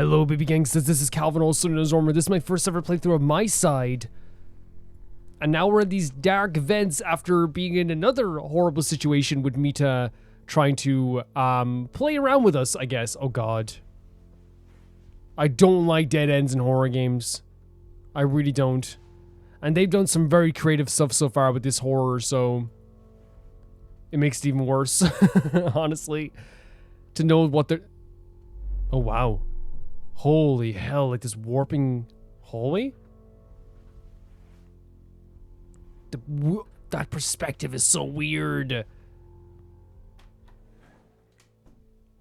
Hello, baby gangsters. This is Calvin, also known as Ormer. This is my first ever playthrough of Miside. And now we're in these dark vents after being in another horrible situation with Mita trying to play around with us, I guess. Oh god. I don't like dead ends in horror games. I really don't. And they've done some very creative stuff so far with this horror, so it makes it even worse, honestly. To know what they're... Oh wow. Holy hell, like this warping hallway? That perspective is so weird.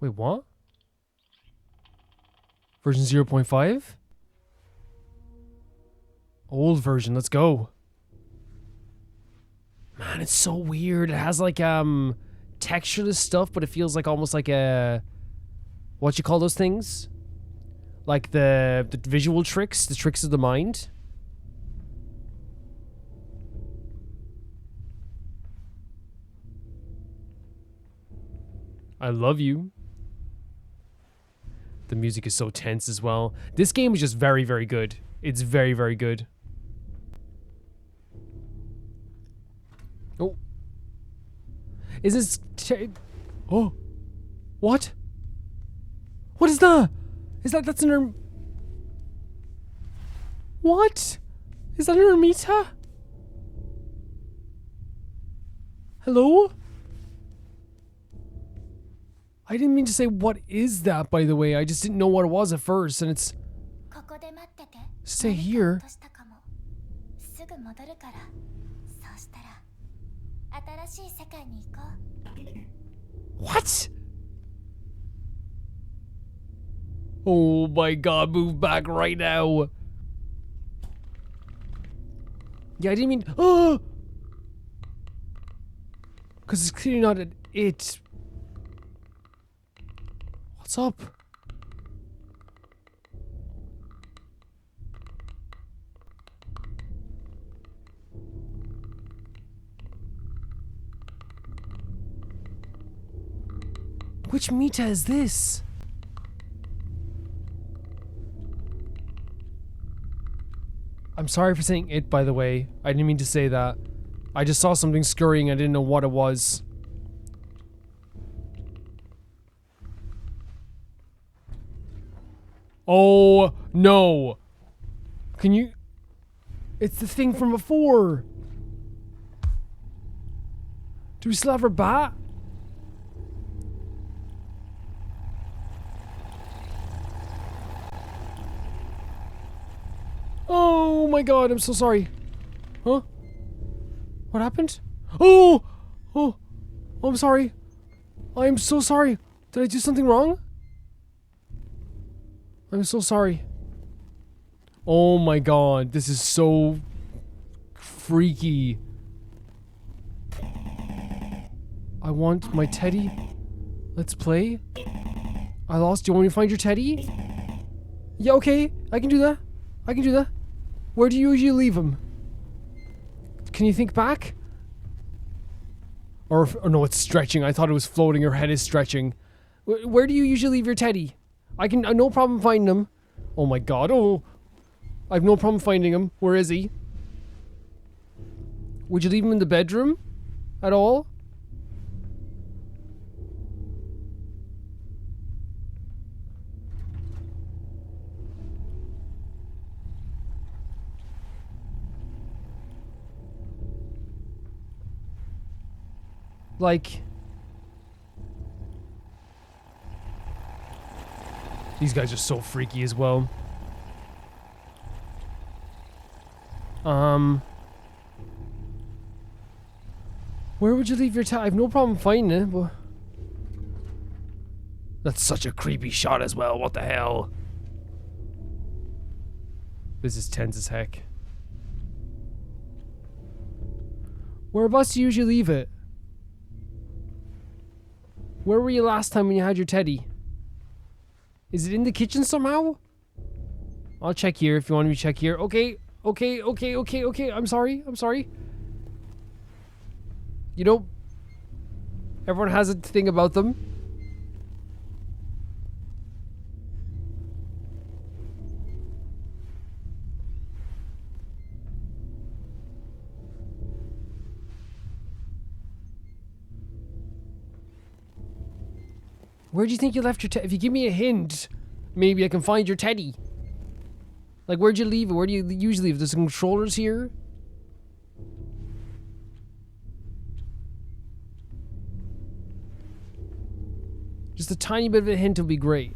Wait, what? Version 0.5? Old version, let's go. Man, it's so weird. It has like textureless stuff, but it feels like almost like a... What you call those things? Like the visual tricks, the tricks of the mind. I love you. The music is so tense as well. This game is just very, very good. It's very, very good. Oh. Is this... Oh. What? What is that? Is that... That's an... What? Is that an ermita? Hello? I didn't mean to say what is that, by the way. I just didn't know what it was at first, and it's... Stay here? What? Oh my god, move back right now. Yeah, I didn't mean... Oh! Because it's clearly not an it. What's up? Which Mita is this? I'm sorry for saying it, by the way. I didn't mean to say that. I just saw something scurrying. I didn't know what it was. Oh, no. Can you... It's the thing from before. Do we still have her bat? Oh my god, I'm so sorry. Huh? What happened? Oh! Oh! I'm sorry. I'm so sorry. Did I do something wrong? I'm so sorry. Oh my god, this is so freaky. I want my teddy. Let's play. I lost. Do you want me to find your teddy? Yeah, okay. I can do that. I can do that. Where do you usually leave him? Can you think back? Or no, it's stretching. I thought it was floating. Her head is stretching. Where do you usually leave your teddy? I can... no problem finding him. Oh my god. Oh. I have no problem finding him. Where is he? Would you leave him in the bedroom? At all? Like... These guys are so freaky as well. Where would you leave your I have no problem finding it, but... That's such a creepy shot as well, what the hell? This is tense as heck. Whereabouts do you usually leave it? Where were you last time when you had your teddy? Is it in the kitchen somehow? I'll check here if you want me to check here. Okay, okay, okay, okay, okay. I'm sorry, I'm sorry. You know, everyone has a thing about them. Where do you think you left your if you give me a hint, maybe I can find your teddy. Like, where'd you leave it? Where do you usually leave? There's some controllers here. Just a tiny bit of a hint will be great.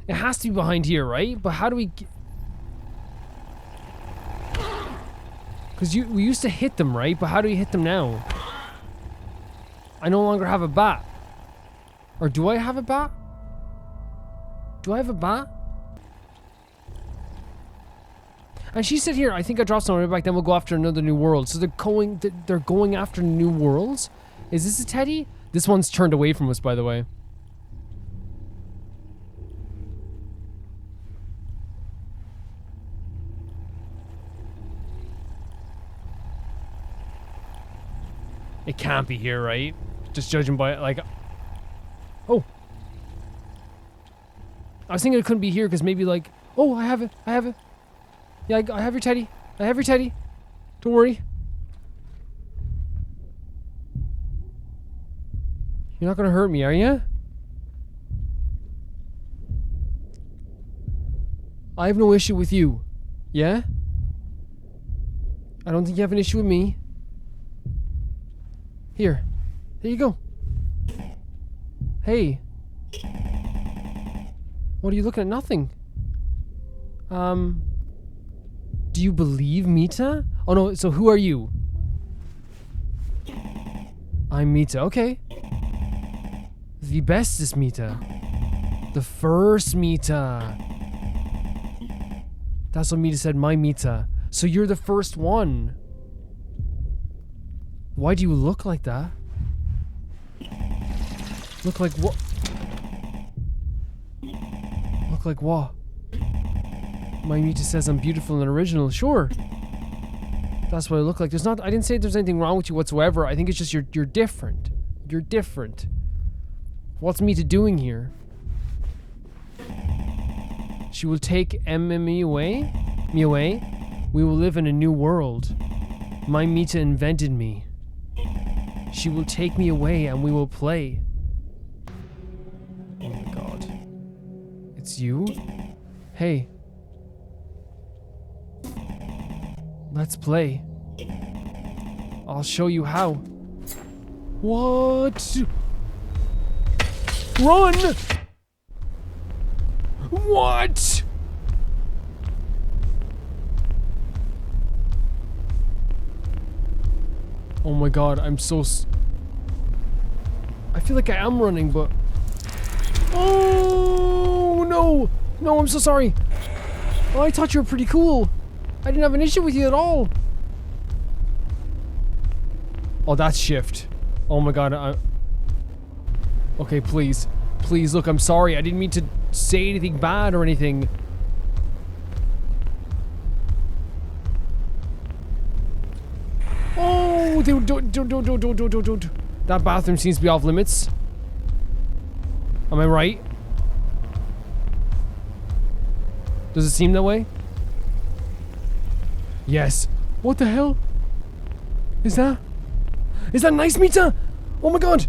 It has to be behind here, right? But how do we get... Because we used to hit them, right? But how do we hit them now? I no longer have a bat. Or do I have a bat? Do I have a bat? And she said here, I think I dropped somewhere back then we'll go after another new world. So they're going after new worlds? Is this a teddy? This one's turned away from us, by the way. It can't be here, right? Just judging by, like... Oh! I was thinking it couldn't be here because maybe, like... Oh, I have it! I have it! Yeah, I have your teddy! I have your teddy! Don't worry. You're not gonna hurt me, are you? I have no issue with you. Yeah? I don't think you have an issue with me. Here. There you go. Hey. What are you looking at? Nothing. Do you believe Mita? Oh no, so who are you? I'm Mita, okay. The bestest Mita. The first Mita. That's what Mita said, my Mita. So you're the first one. Why do you look like that? Look like what? Look like what? My Mita says I'm beautiful and original. Sure. That's what I look like. There's not, I didn't say there's anything wrong with you whatsoever. I think it's just you're different. You're different. What's Mita doing here? She will take me away? Me away? We will live in a new world. My Mita invented me. She will take me away and we will play. Oh my god. It's you? Hey. Let's play. I'll show you how. What? Run! What? Oh my god, I'm so I feel like I am running, but... Oh, no! No, I'm so sorry. Oh, I thought you were pretty cool. I didn't have an issue with you at all. Oh, that's shift. Oh my god, okay, please. Please, look, I'm sorry. I didn't mean to say anything bad or anything. Oh, don't. That bathroom seems to be off limits. Am I right? Does it seem that way? Yes. What the hell? Is that nice, Mita? Oh my god!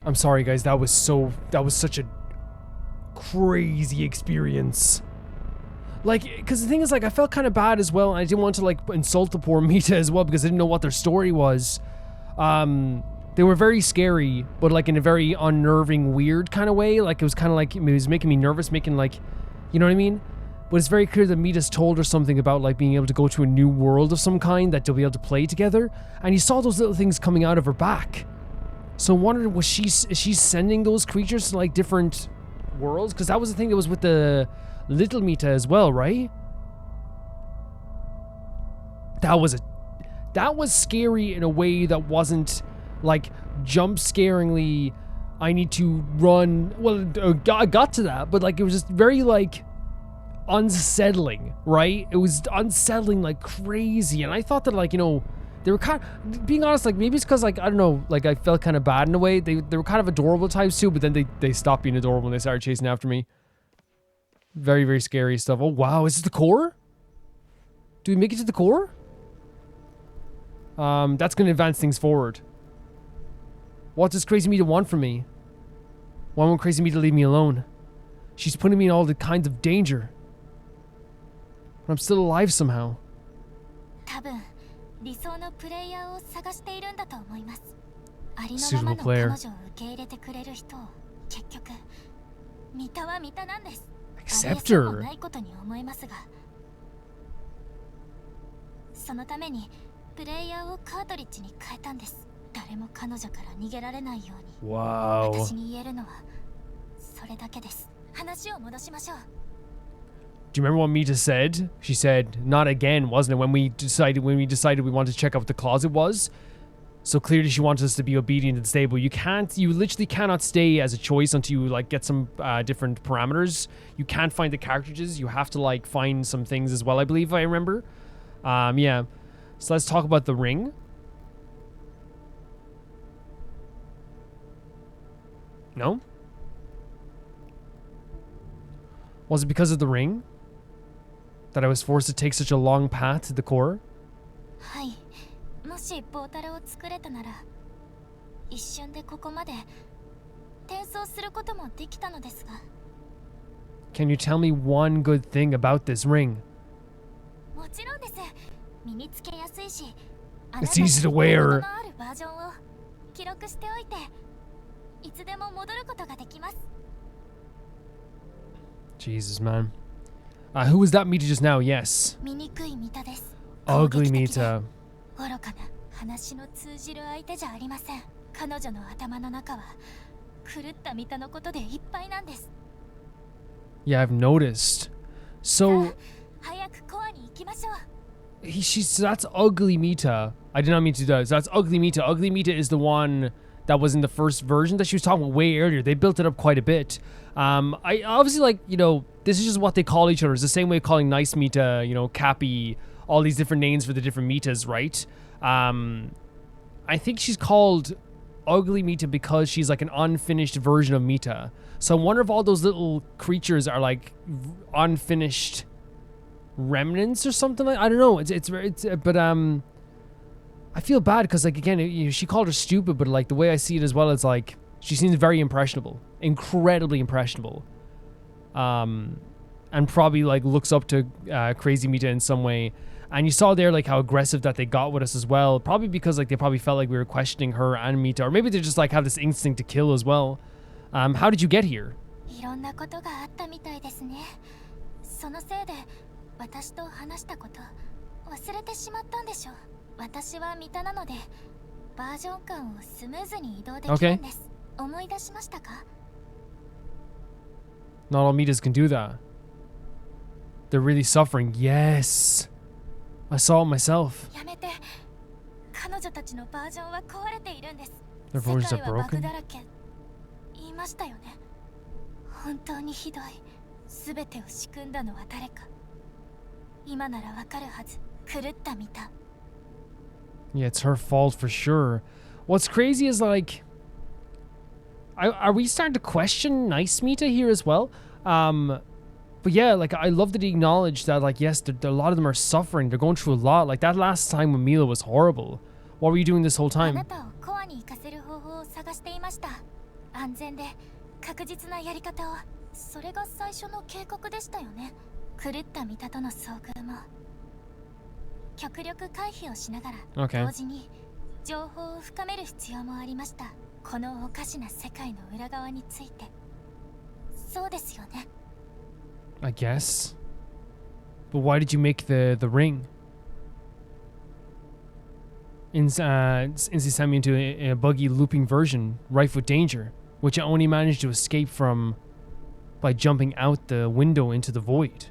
I'm sorry guys, that was such a crazy experience. Like, because the thing is, like, I felt kind of bad as well, and I didn't want to, like, insult the poor Mita as well, because I didn't know what their story was. They were very scary, but, like, in a very unnerving, weird kind of way. Like, it was kind of like, it was making me nervous, making, like, you know what I mean? But it's very clear that Mita's told her something about, like, being able to go to a new world of some kind that they'll be able to play together, and you saw those little things coming out of her back. So I wondered, is she sending those creatures to, like, different worlds? Because that was the thing that was with the little Mita as well, right? That was scary in a way that wasn't, like, jump-scaringly, I need to run. Well, I got to that, but, like, it was just very, like, unsettling, right? It was unsettling like crazy, and I thought that, like, you know, they were kind of, being honest, like, maybe it's because, like, I don't know, like, I felt kind of bad in a way. They were kind of adorable times too, but then they stopped being adorable and they started chasing after me. Very, very scary stuff. Oh wow, is this the core? Do we make it to the core? That's gonna advance things forward. What does Crazy Mita want from me? Why won't Crazy Mita leave me alone? She's putting me in all the kinds of danger. But I'm still alive somehow. Suitable player. Accept her. Wow. Do you remember what Mita said? She said, "Not again," wasn't it? When we decided we wanted to check out what the closet was. So clearly she wanted us to be obedient and stable. You literally cannot stay as a choice until you like get some different parameters. You can't find the cartridges. You have to like find some things as well, I believe I remember. Yeah. So let's talk about the ring. No? Was it because of the ring that I was forced to take such a long path to the core? Can you tell me one good thing about this ring? It's easy to wear. Jesus, man. Who was that Mita just now? Yes. Ugly Mita. Yeah, I've noticed. So that's Ugly Mita. I did not mean to do that. So that's Ugly Mita. Ugly Mita is the one that was in the first version that she was talking about way earlier. They built it up quite a bit. I obviously, like, you know, this is just what they call each other. It's the same way of calling Nice Mita, you know, Cappy, all these different names for the different Mitas, right? I think she's called Ugly Mita because she's like an unfinished version of Mita. So I wonder if all those little creatures are like unfinished remnants or something like. I don't know. But I feel bad because, like, again, you know, she called her stupid, but like the way I see it as well is like she seems very impressionable, incredibly impressionable, and probably like looks up to Crazy Mita in some way. And you saw there like how aggressive that they got with us as well, probably because like they probably felt like we were questioning her and Mita, or maybe they just like have this instinct to kill as well. How did you get here? Okay. Not all Mitas can do that. They're really suffering. Yes. I saw it myself. Their versions are broken. Yeah, it's her fault for sure. What's crazy is like, are we starting to question Nice Mita here as well? But yeah, like I love that he acknowledged that, like, yes, a lot of them are suffering. They're going through a lot. Like that last time with Mila was horrible. What were you doing this whole time? Okay. I guess. But why did you make the ring? Insy sent me into a buggy looping version, rife with danger, which I only managed to escape from by jumping out the window into the void.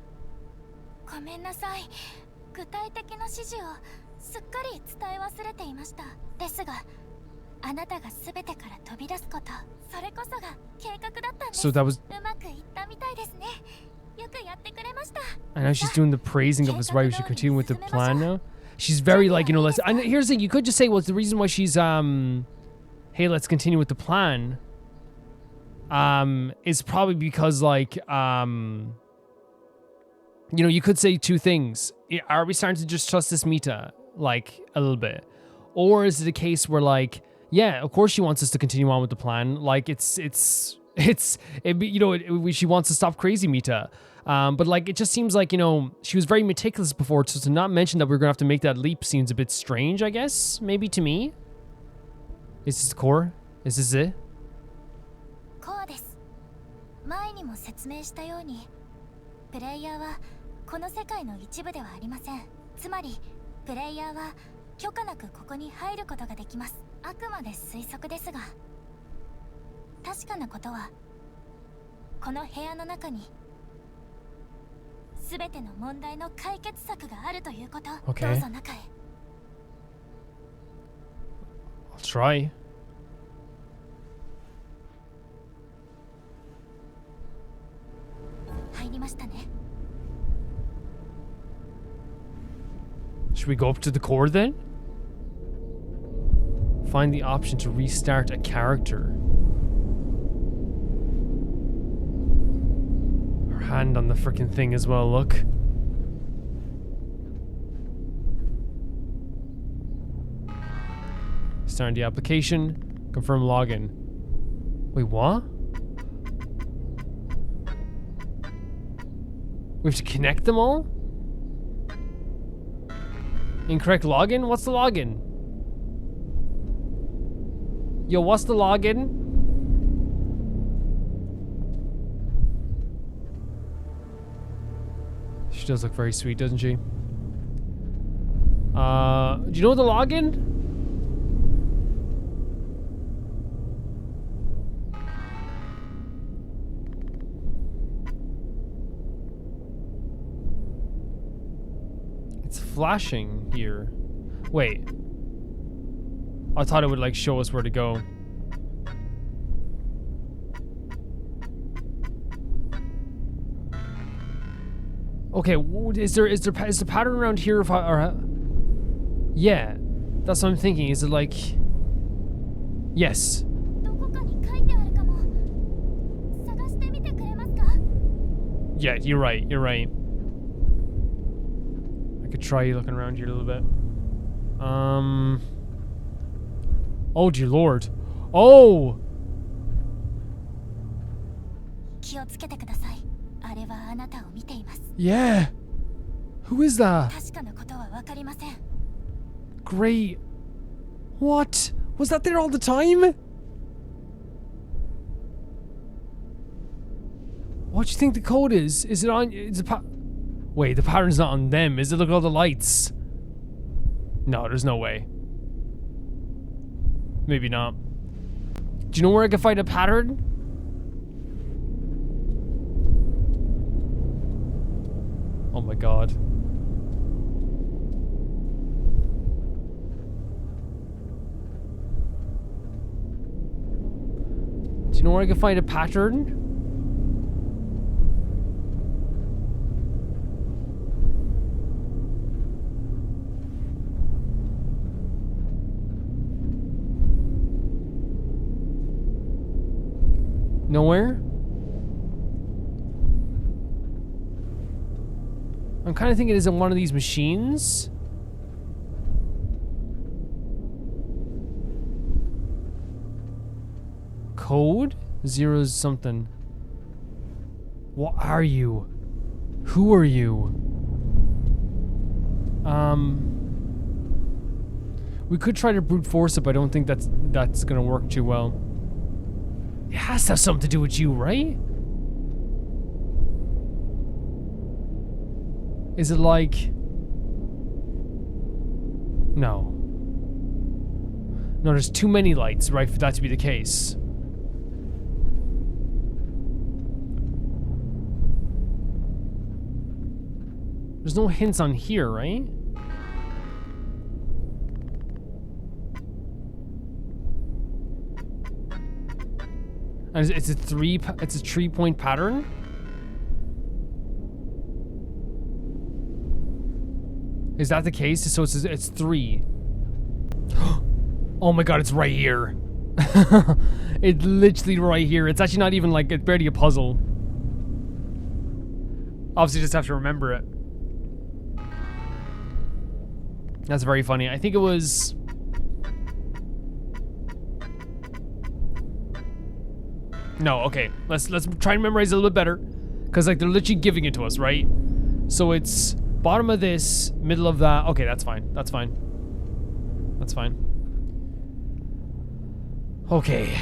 So that was... And now she's doing the praising of his right. We should continue with the plan now. She's very like, you know, let's... And here's the thing, you could just say, well, it's the reason why she's, hey, let's continue with the plan. Is probably because, like, You know, you could say two things. Are we starting to just trust this Mita, like, a little bit? Or is it a case where, like, yeah, of course she wants us to continue on with the plan. Like, she wants to stop crazy Mita. But, like, it just seems like, you know, she was very meticulous before, so to not mention that we're going to have to make that leap seems a bit strange, I guess, maybe to me. Is this the core? Is this it? 前にも説明したように、プレイヤーはこの世界の一部ではありません。つまり、プレイヤーは許可なくここに入ることができます。あくまで推測ですが、確かなことは、この部屋の中にすべての問題の解決策があるということ。どうぞ中へ。I'll try. Should we go up to the core then? Find the option to restart a character. Her hand on the frickin' thing as well, look. Starting the application. Confirm login. Wait, what? We have to connect them all? Incorrect login? What's the login? Yo, what's the login? She does look very sweet, doesn't she? Do you know the login? It's flashing here. Wait. I thought it would like show us where to go. Okay, is the pattern around here? Yeah, that's what I'm thinking. Is it like? Yes. Yeah, you're right. You're right. I could try looking around here a little bit. Oh dear lord. Oh! Yeah! Who is that? Great. What? Was that there all the time? What do you think the code is? Is it on... Wait, the pattern's not on them. Is it? Look at all the lights. No, there's no way. Maybe not. Do you know where I can find a pattern? Oh my god. Do you know where I can find a pattern? Nowhere? I'm kind of thinking, is it one of these machines? Code? Zeros something. What are you? Who are you? We could try to brute force it, but I don't think that's gonna work too well. It has to have something to do with you, right? Is it like... No. No, there's too many lights, right, for that to be the case. There's no hints on here, right? And it's a 3-point pattern? Is that the case? So it's 3. Oh my god, it's right here. It's literally right here. It's actually not even like, it's barely a puzzle. Obviously, just have to remember it. That's very funny. I think it was... No, okay. Let's try and memorize it a little bit better. Because, like, they're literally giving it to us, right? So it's bottom of this, middle of that. Okay, that's fine. That's fine. That's fine. Okay.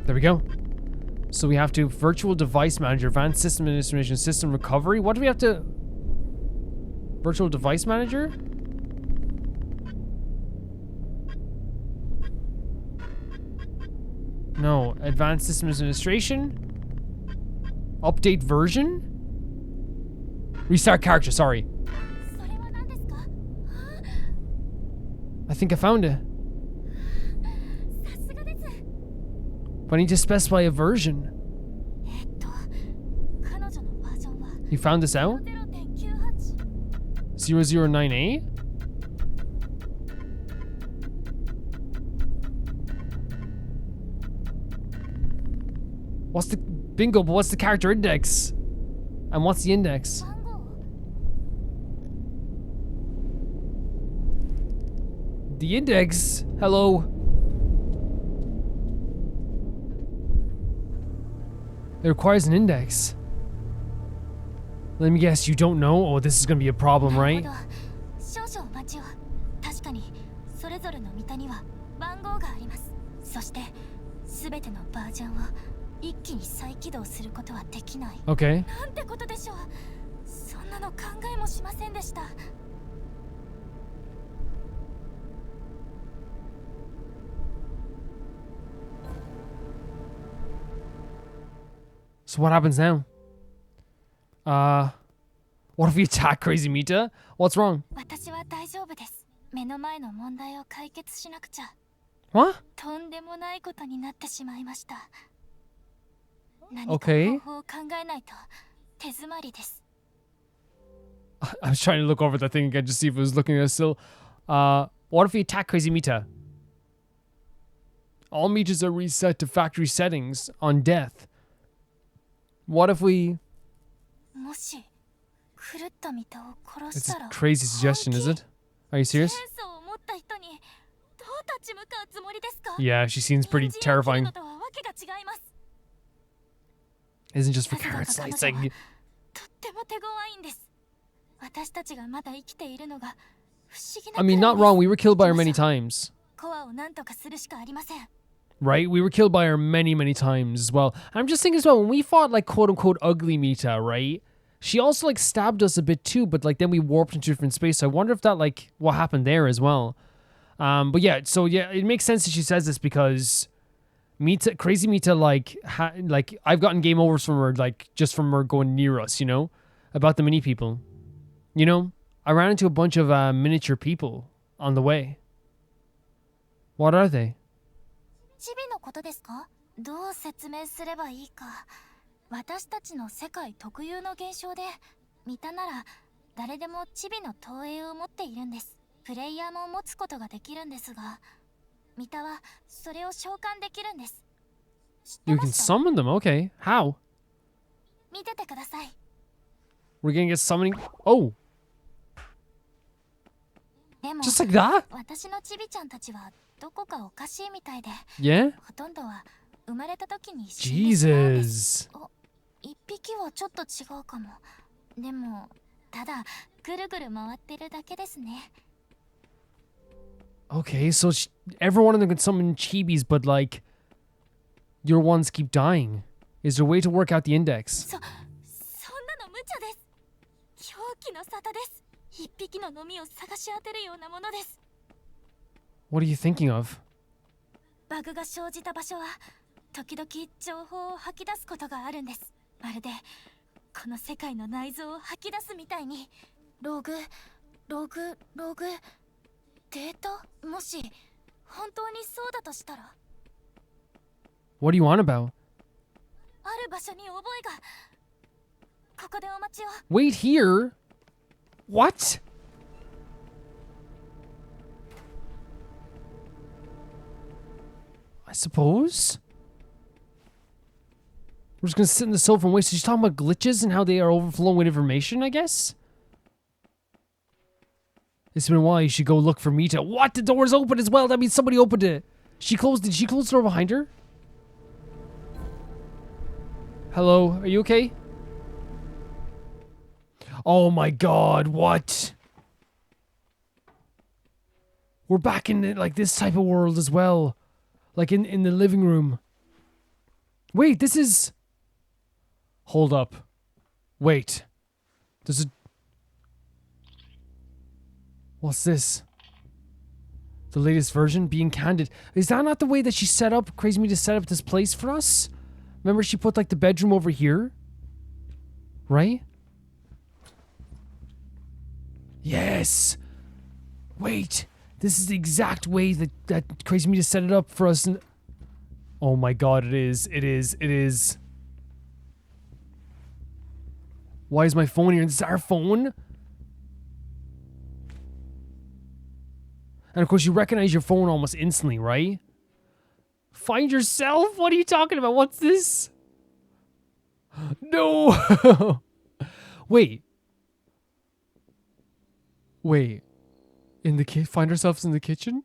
There we go. So we have to virtual device manager, advanced system administration, system recovery. What do we have to... Virtual device manager? No. Advanced system administration? Update version? Restart character, sorry. I think I found it. But I need to specify a version. You found this out? 009A? What's the... Bingo, but what's the character index? And what's the index? The index? Hello? It requires an index. Let me guess, you don't know? Oh, this is gonna be a problem, right? Okay. So what happens now? What if we attack Crazy Mita? What's wrong? What? Okay. I was trying to look over that thing again to see if it was looking at us still. What if we attack Crazy Mita? All meters are reset to factory settings on death. What if we... It's a crazy suggestion, is it? Are you serious? Yeah, she seems pretty terrifying. Isn't just for carrot slicing. I mean, not wrong, we were killed by her many times. Right? We were killed by her many, many times as well. I'm just thinking as well, when we fought, like, quote-unquote ugly Mita, right? She also, like, stabbed us a bit too, but, like, then we warped into a different space. So I wonder if that, like, what happened there as well. But yeah, so yeah, it makes sense that she says this because Mita, Crazy Mita, like, I've gotten game overs from her, like, just from her going near us, you know? About the mini people. You know? I ran into a bunch of miniature people on the way. What are they? チビのことですか？どう説明すればいいか。私たちの世界特有の現象で、見たなら誰でもチビの投影を持っているんです。プレイヤーも持つことができるんですが、見たはそれを召喚できるんです。You can summon them, okay. How? 見ててください。We're gonna get summoning. Oh! Just like that? 私のチビちゃんたちはどこかおかしいみたいで、Yeah? ほとんどは生まれた時に死んでしまうんです。 Jesus. 一匹はちょっと違うかも。でもただぐるぐる回ってるだけですね。 Okay, so every one of them can summon chibis, but like your ones keep dying. Is there a way to work out the index? そんなの無茶です。狂気の沙汰です。一匹ののみを探し当てるようなものです。 What are you thinking of? バグが生じた場所は時々情報を吐き出すことがあるんです。まるでこの世界の内臓を吐き出すみたいに。ログデータ、もし本当にそうだとしたら。 What do you want about? ある場所に覚えが。ここでお待ちを。 Wait here? What? I suppose. We're just gonna sit in the sofa and wait. So she's talking about glitches and how they are overflowing with information, I guess? It's been a while. You should go look for Mita. What? The door's open as well. That means somebody opened it. Did she close the door behind her? Hello? Are you okay? Oh my god, what? We're back in like this type of world as well. Like in the living room. Wait, this is... Hold up. Wait. There's a... What's this? The latest version? Being candid. Is that not the way that she set up, Crazy Me to set up this place for us? Remember she put like the bedroom over here? Right? Yes! Wait! This is the exact way that Crazy Me to set it up for us. Oh my god, it is. It is. It is. Why is my phone here? This is our phone? And of course you recognize your phone almost instantly, right? Find yourself? What are you talking about? What's this? No! Wait. Wait. Find ourselves in the kitchen?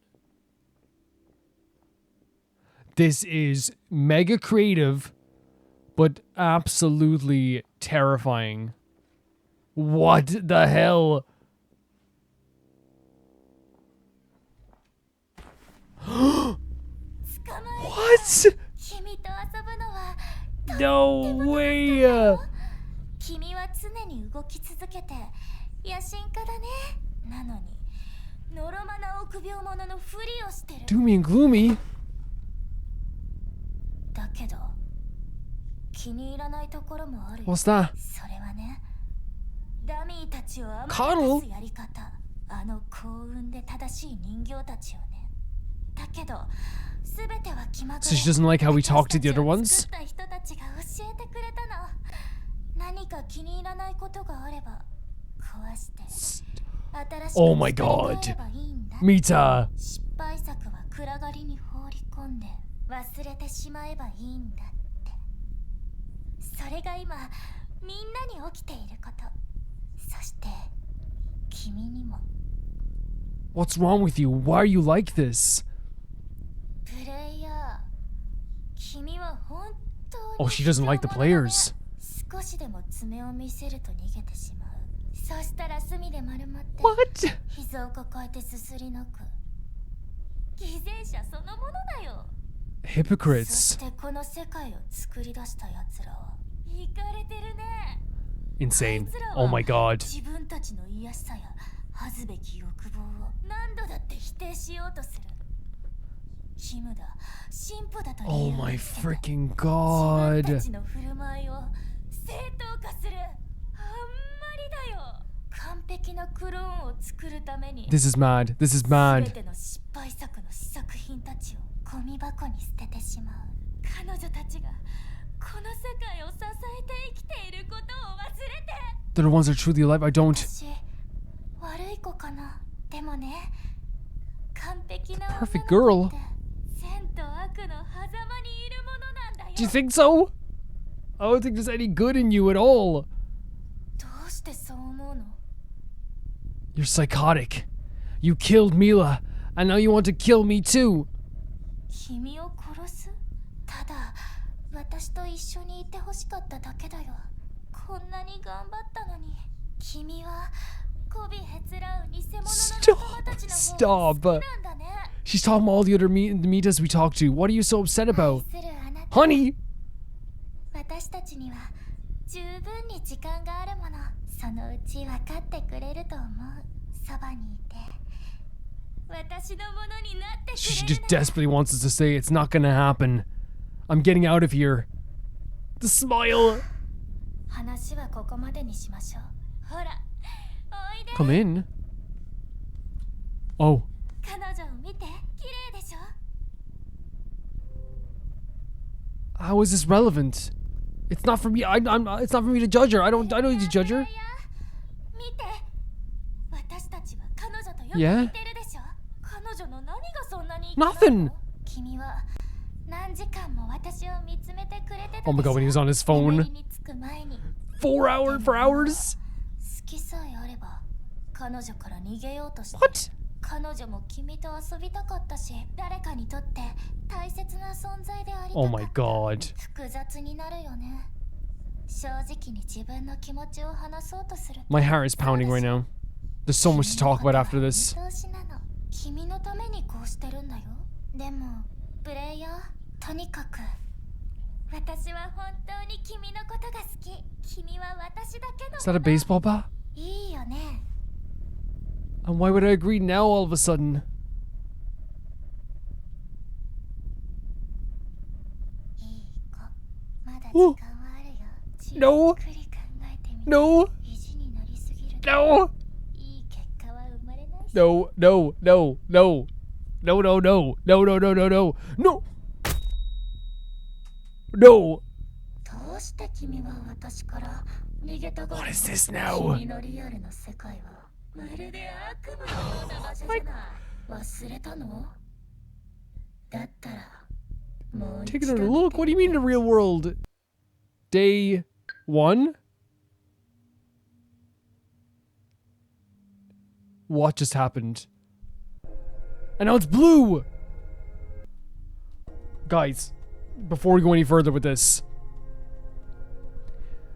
This is mega creative, but absolutely terrifying. What the hell? What? No way! Doomy and gloomy? What's that? Cuddle? So she doesn't like how we talk to the other ones? Oh my god. Mita. What's wrong with you? Why are you like this? Oh, she doesn't like the players. What? Hypocrites. Insane. Oh my god. Oh my freaking god. This is mad. This is mad. They're the ones that are truly alive. I don't. Perfect girl. Do you think so? I don't think there's any good in you at all. You're psychotic. You killed Mila, and now you want to kill me too. Stop. She's talking about all the other Mitas we talked to. What are you so upset about? Honey! She just desperately wants us to say it's not gonna happen. I'm getting out of here. The smile. Come in. Oh. How is this relevant? It's not for me. It's not for me to judge her. I don't need to judge her. Yeah? Nothing. Oh my god, when he was on his phone. 4 hours? 彼女から逃げようとして What? 彼女も君と遊びたかったし、誰かにとって大切な存在でありたかった。 Oh my god. 複雑になるよね。正直に自分の気持ちを話そうとする。 My heart is pounding right now. There's so much to talk about after this. 君のためにこうしてるんだよ。でも、プレイヤー、とにかく私は本当に君のことが好き。君は私だけの。 Is that a baseball bat? いいよね。 And why would I agree now all of a sudden? Ooh. No. No. No. No, no, no, no. No, no, no. No, no, no, no, no. No. No. What is this now? Taking a look? What do you mean in the real world? Day 1? What just happened? And now it's blue! Guys, before we go any further with this,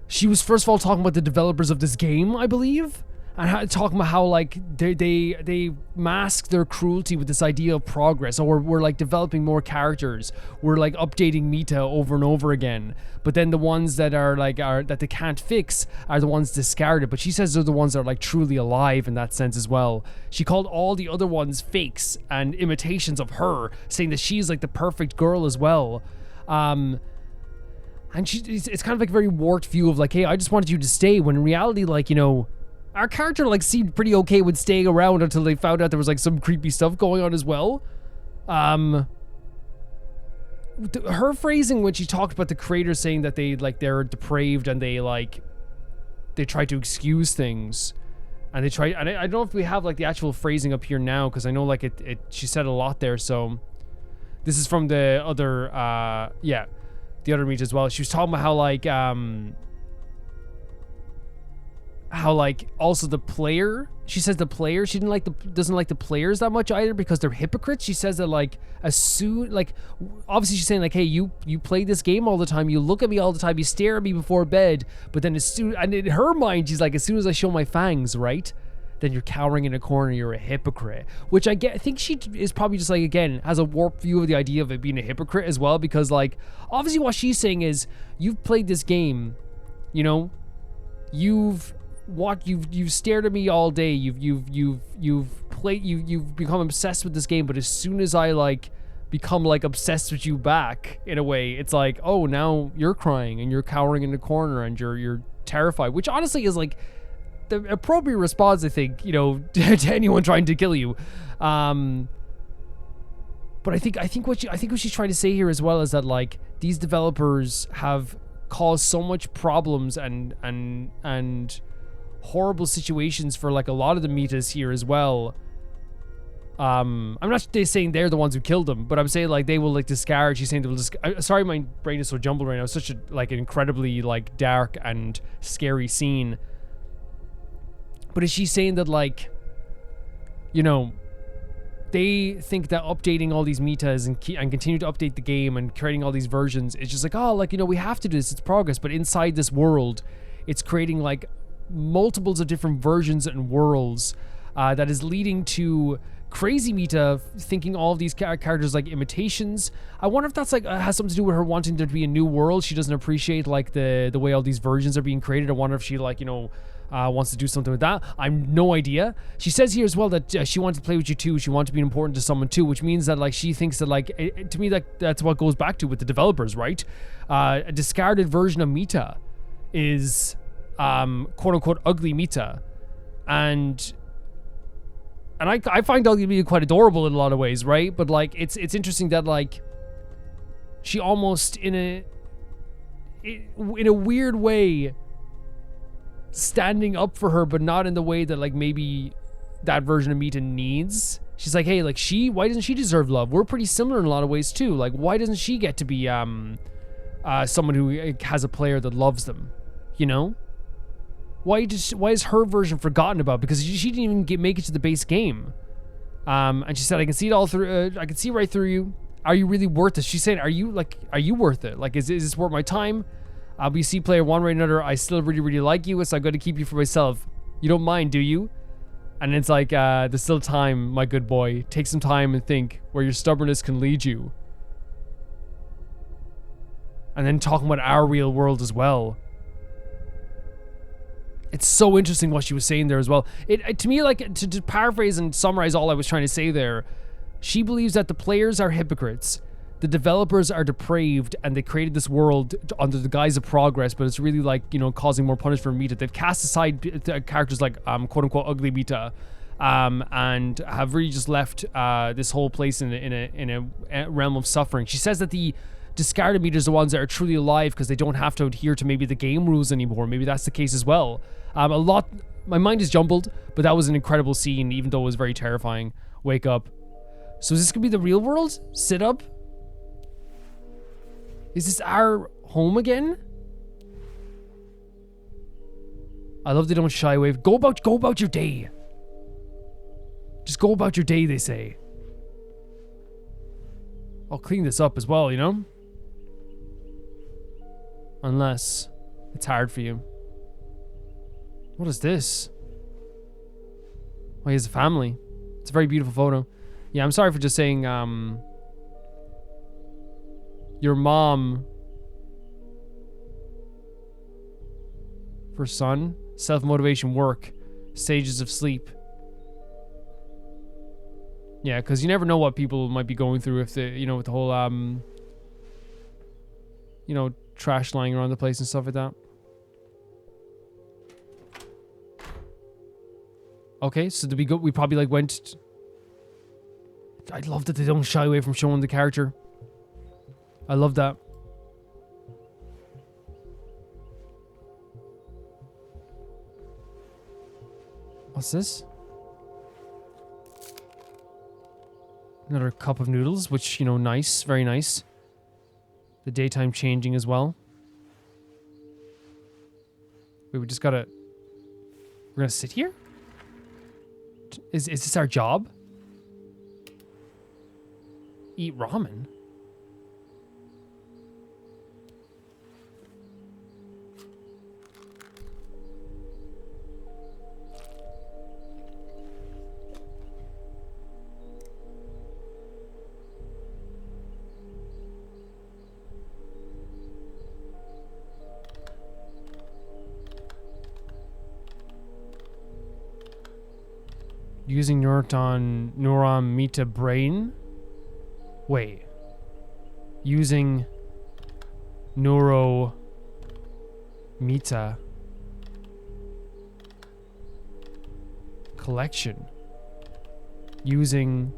she was first of all talking about the developers of this game, I believe, and talking about how like they mask their cruelty with this idea of progress, or we're like developing more characters, we're like updating meta over and over again, but then the ones that are that they can't fix are the ones discarded. But she says they're the ones that are like truly alive in that sense as well. She called all the other ones fakes and imitations of her, saying that she's like the perfect girl as well. And it's kind of like a very warped view of like, hey, I just wanted you to stay, when in reality, like, you know, our character like seemed pretty okay with staying around until they found out there was like some creepy stuff going on as well. Her phrasing when she talked about the creators saying that they're depraved and they try to excuse things, and they try, and I don't know if we have like the actual phrasing up here now, because I know like she said a lot there. So this is from the other the other meet as well. She was talking about how also the player, she says the player, she doesn't like the players that much either, because they're hypocrites. She says that like as soon, like obviously she's saying like, hey, you play this game all the time, you look at me all the time, you stare at me before bed, but then as soon, and in her mind she's like, as soon as I show my fangs, right, then you're cowering in a corner, you're a hypocrite. Which I think she is probably just like, again, has a warped view of the idea of it being a hypocrite as well, because like obviously what she's saying is, you've played this game, you know, you've stared at me all day, you've become obsessed with this game, but as soon as I like become like obsessed with you back in a way, it's like, oh, now you're crying and you're cowering in the corner and you're terrified, which honestly is like the appropriate response, I think, you know, to anyone trying to kill you. But I think what she's trying to say here as well is that like these developers have caused so much problems and horrible situations for like a lot of the metas here as well. I'm not saying they're the ones who killed them, but I'm saying like they will like discard. She's saying they will sorry, my brain is so jumbled right now. It's such a like an incredibly like dark and scary scene. But is she saying that like, you know, they think that updating all these metas and continue to update the game and creating all these versions is just like, oh, like, you know, we have to do this, it's progress. But inside this world, it's creating like multiples of different versions and worlds that is leading to crazy meta thinking all of these characters like imitations. I wonder if that's like has something to do with her wanting there to be a new world. She doesn't appreciate like the way all these versions are being created. I wonder if she like, you know, wants to do something with that. I'm no idea. She says here as well that she wanted to play with you too. She wanted to be important to someone too, which means that like she thinks that like to me that's what goes back to with the developers, right? A discarded version of meta is quote unquote ugly meta, and I find ugly meta quite adorable in a lot of ways, right? But like it's interesting that like she almost in a weird way standing up for her, but not in the way that like maybe that version of meta needs, She's like, hey, like why doesn't she deserve love? We're pretty similar in a lot of ways too. Like, why doesn't she get to be someone who has a player that loves them? You know? Why is her version forgotten about? Because she didn't even make it to the base game. And she said, I can see it all through. I can see right through you. Are you really worth it? She's saying, are you worth it? Like, is this worth my time? We see player one way or another. I still really, really like you, so I'm going to keep you for myself. You don't mind, do you? And it's like, there's still time, my good boy. Take some time and think where your stubbornness can lead you. And then talking about our real world as well. It's so interesting what she was saying there as well. To me, like, to paraphrase and summarize all I was trying to say there, she believes that the players are hypocrites, the developers are depraved, and they created this world under the guise of progress, but it's really like, you know, causing more punishment for Mita. They've cast aside characters like, quote unquote, ugly Mita, and have really just left this whole place in a realm of suffering. She says that the discarded Mitas are the ones that are truly alive because they don't have to adhere to maybe the game rules anymore. Maybe that's the case as well. My mind is jumbled, but that was an incredible scene, even though it was very terrifying. Wake up. So is this gonna be the real world? Sit up? Is this our home again? I love they don't shy away. Go about your day. Just go about your day, they say. I'll clean this up as well, you know? Unless it's hard for you. What is this? Oh, he has a family. It's a very beautiful photo. Yeah, I'm sorry for just saying, your mom for son, self-motivation, work, stages of sleep. Yeah, because you never know what people might be going through if they, you know, with the whole, you know, trash lying around the place and stuff like that. Okay, so did we go? We probably like went. I love that they don't shy away from showing the character. I love that. What's this? Another cup of noodles, which, you know, nice, very nice. The daytime changing as well. Wait, we just gotta... We're gonna sit here? Is this our job? Eat ramen? Using neuron meta brain? Wait. Using neuro meta collection. Using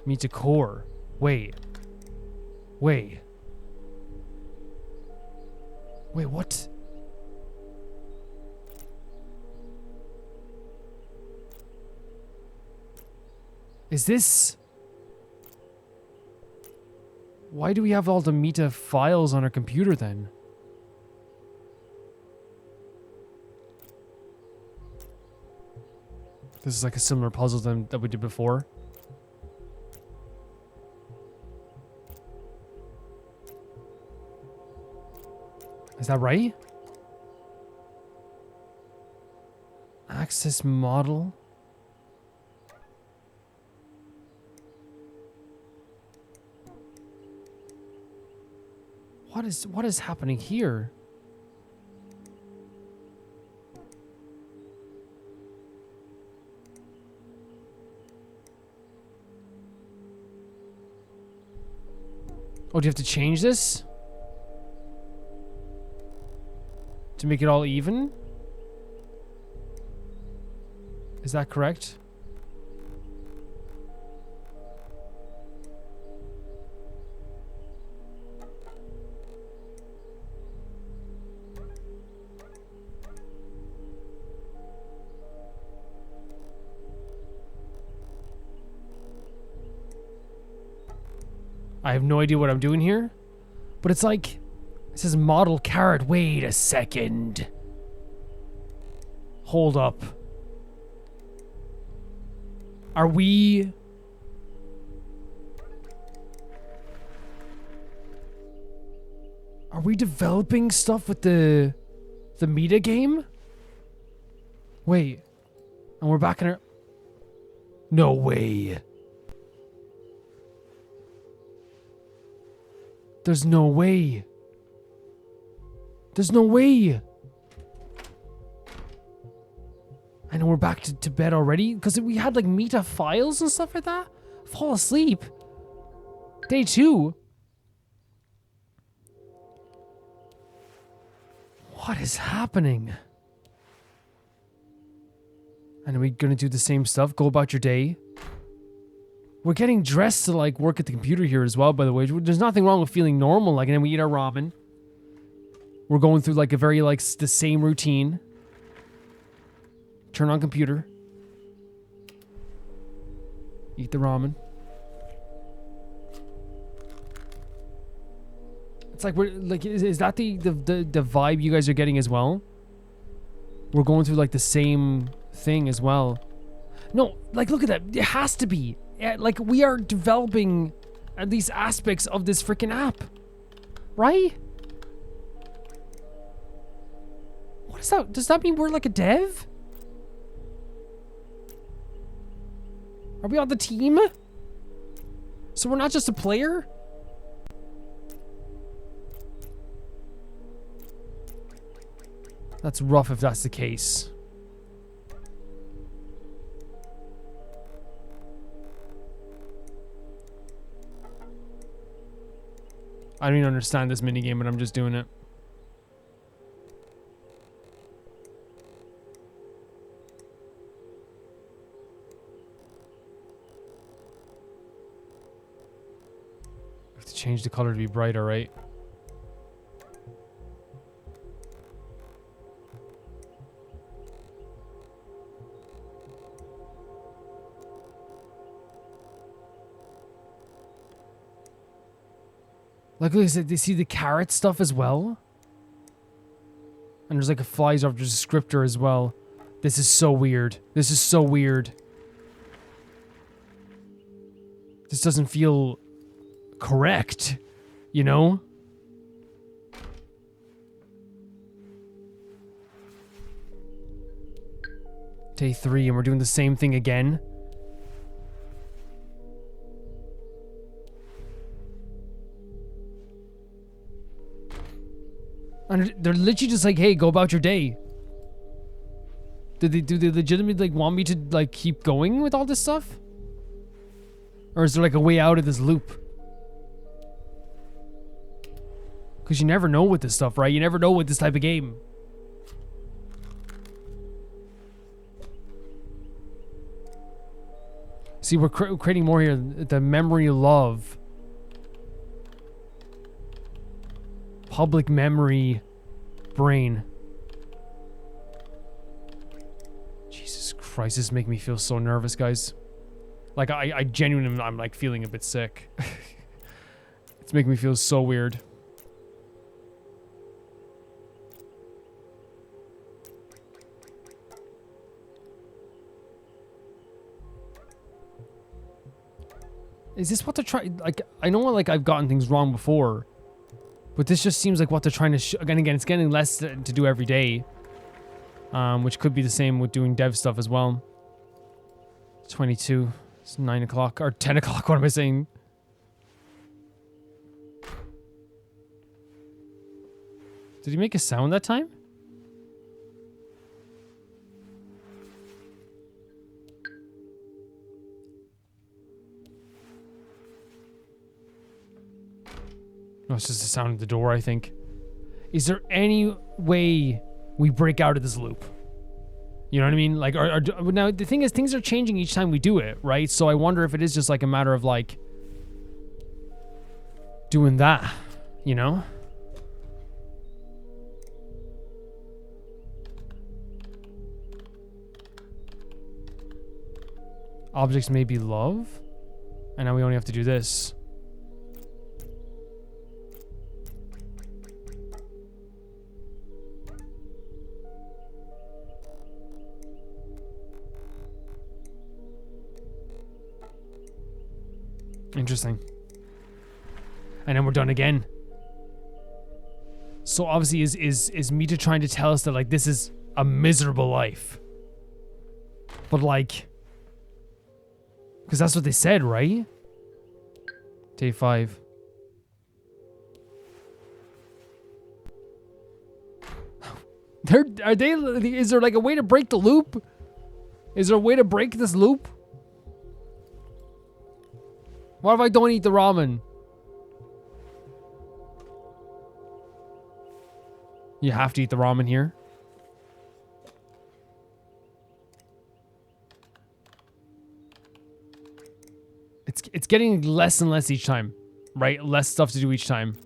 meta core. Wait. Wait, what? Is this... Why do we have all the meta files on our computer then? This is like a similar puzzle that we did before. Is that right? Access model. What is happening here? Oh, do you have to change this? To make it all even? Is that correct? I have no idea what I'm doing here. But it's like, it says model carrot. Wait a second. Hold up. Are we... Are we developing stuff with the meta game? Wait. And we're back in our... No way. There's no way. There's no way. I know we're back to bed already. Because we had like meta files and stuff like that. Fall asleep. Day 2. What is happening? And are we gonna do the same stuff? Go about your day? We're getting dressed to like work at the computer here as well, by the way. There's nothing wrong with feeling normal, like, and then we eat our ramen. We're going through like a very like the same routine. Turn on computer. Eat the ramen. It's like we're like, is that the vibe you guys are getting as well? We're going through like the same thing as well. No, like look at that. It has to be. Like we are developing these aspects of this freaking app, right? What is that? Does that mean we're like a dev? Are we on the team? So we're not just a player? That's rough if that's the case. I don't even understand this minigame, but I'm just doing it. I have to change the color to be brighter, right? Like, look, they see the carrot stuff as well? And there's like a flies off descriptor as well. This is so weird. This is so weird. This doesn't feel correct, you know? Day 3 and we're doing the same thing again. And they're literally just like, hey, go about your day. Do they legitimately like want me to like keep going with all this stuff? Or is there like a way out of this loop? Because you never know with this stuff, right? You never know with this type of game. See, we're creating more here. The memory love. Public memory brain. Jesus Christ, this is making me feel so nervous, guys. Like, I genuinely, I'm like feeling a bit sick. It's making me feel so weird. Is this what they're trying? Like, I know like I've gotten things wrong before. But this just seems like what they're trying to again, it's getting less to do every day. Which could be the same with doing dev stuff as well. It's 22. It's 9 o'clock. Or 10 o'clock, what am I saying? Did he make a sound that time? No, it's just the sound of the door, I think. Is there any way we break out of this loop? You know what I mean? Like, now the thing is, things are changing each time we do it, right? So I wonder if it is just like a matter of like doing that, you know? Objects may be love, and now we only have to do this. Interesting. And then we're done again. So obviously is Mita trying to tell us that like this is a miserable life. But like, because that's what they said, right? Day 5. Is there like a way to break the loop? Is there a way to break this loop? What if I don't eat the ramen? You have to eat the ramen here. It's getting less and less each time, right? Less stuff to do each time.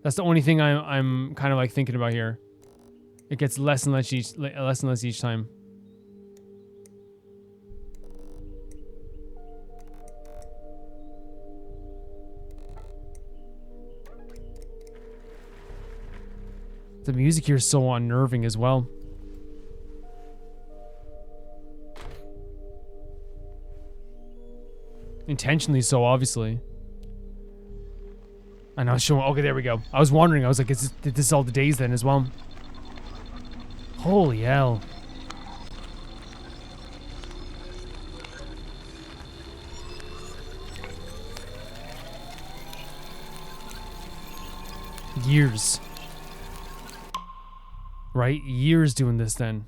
That's the only thing I'm kind of like thinking about here. It gets less and less each time. The music here is so unnerving as well. Intentionally so, obviously. And I was showing. Okay, there we go. I was wondering. I was like, is this all the days then as well? Holy hell. Years. Right? Years doing this then.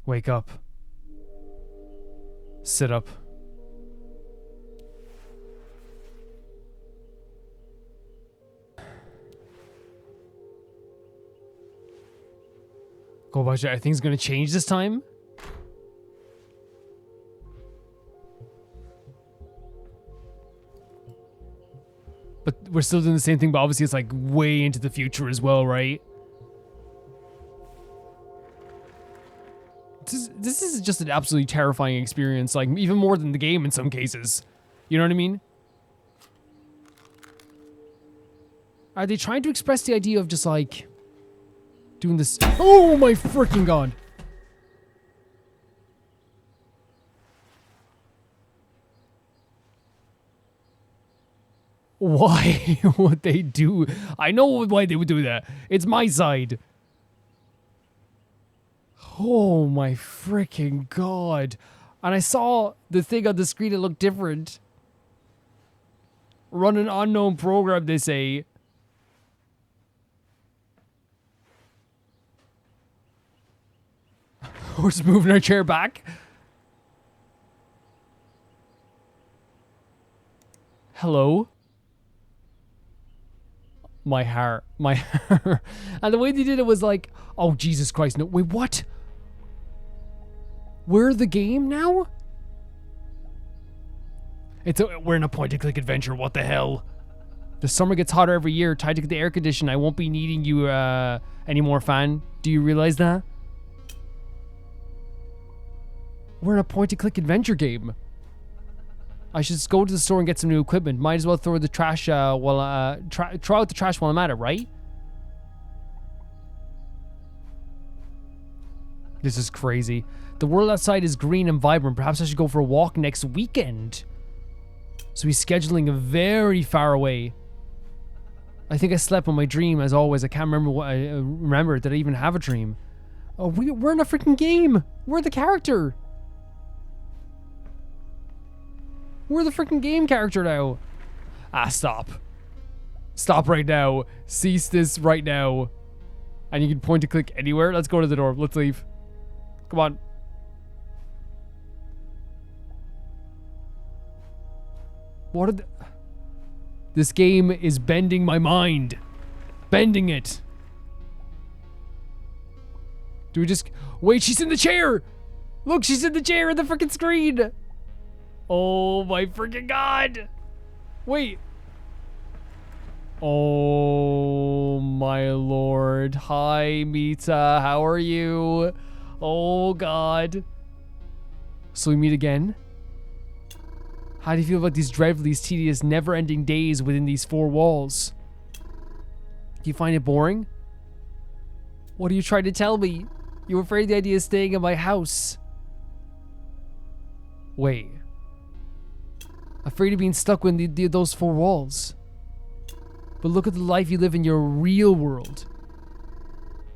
Wake up. Sit up. Go about it. I think it's going to change this time. But we're still doing the same thing, but obviously it's like way into the future as well, right? This is just an absolutely terrifying experience, like even more than the game in some cases. You know what I mean? Are they trying to express the idea of just like doing this? Oh my freaking god. Why would they do? I know why they would do that. It's Miside. Oh my freaking god. And I saw the thing on the screen, it looked different. Run an unknown program, they say. We're just moving our chair back. Hello? My hair. And the way they did it was like, oh Jesus Christ, no, wait, what? We're the game now? We're in a point-and-click adventure, what the hell? The summer gets hotter every year, tied to the air condition. I won't be needing you anymore, fan. Do you realize that? We're in a point-and-click adventure game. I should just go to the store and get some new equipment. Might as well throw the trash throw out the trash while I'm at it, right? This is crazy. The world outside is green and vibrant. Perhaps I should go for a walk next weekend. So he's scheduling very far away. I think I slept on my dream as always. I can't remember what I remember. Did I even have a dream? Oh, we're in a freaking game. We're the character. We're the freaking game character now. Ah, stop. Stop right now. Cease this right now. And you can point to click anywhere. Let's go to the door. Let's leave. Come on. What are the... This game is bending my mind. Bending it. Do we just... Wait, she's in the chair! Look, she's in the chair in the freaking screen! Oh my freaking god! Wait. Oh my lord. Hi, Mita. How are you? Oh god. So we meet again? How do you feel about these dreadful, these tedious, never-ending days within these four walls? Do you find it boring? What are you trying to tell me? You were afraid of the idea of staying in my house. Wait. Afraid of being stuck within those four walls. But look at the life you live in your real world.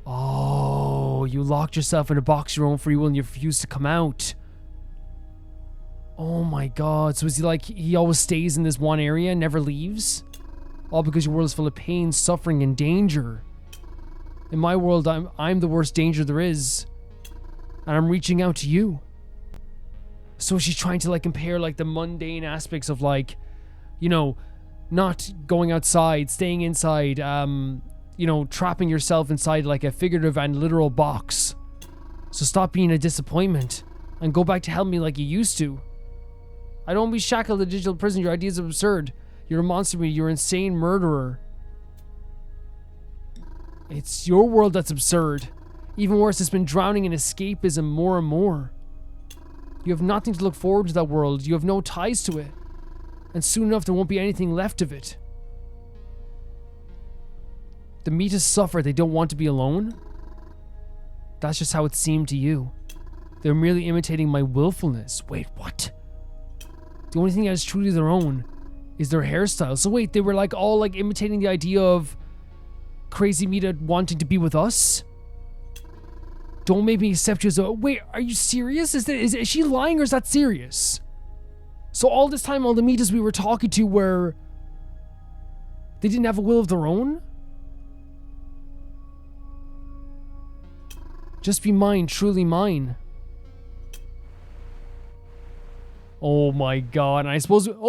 Oh, you locked yourself in a box your own free will and you refused to come out. Oh my god. So is he like, he always stays in this one area and never leaves? All because your world is full of pain, suffering, and danger. In my world, I'm the worst danger there is. And I'm reaching out to you. So she's trying to like compare like the mundane aspects of like, you know, not going outside, staying inside, you know, trapping yourself inside like a figurative and literal box. So stop being a disappointment and go back to help me like you used to. I don't want to be shackled in a digital prison. Your ideas are absurd. You're a monster to me. You're an insane murderer. It's your world that's absurd. Even worse, it's been drowning in escapism more and more. You have nothing to look forward to that world. You have no ties to it. And soon enough, there won't be anything left of it. The Mitas suffer. They don't want to be alone. That's just how it seemed to you. They're merely imitating my willfulness. Wait, what? The only thing that is truly their own is their hairstyle. So wait, they were like all like imitating the idea of crazy Mita wanting to be with us? Don't make me accept you as a... Wait, are you serious? Is she lying or is that serious? So all this time, all the Mitas we were talking to were... They didn't have a will of their own? Just be mine, truly mine. Oh my god, and I suppose... Oh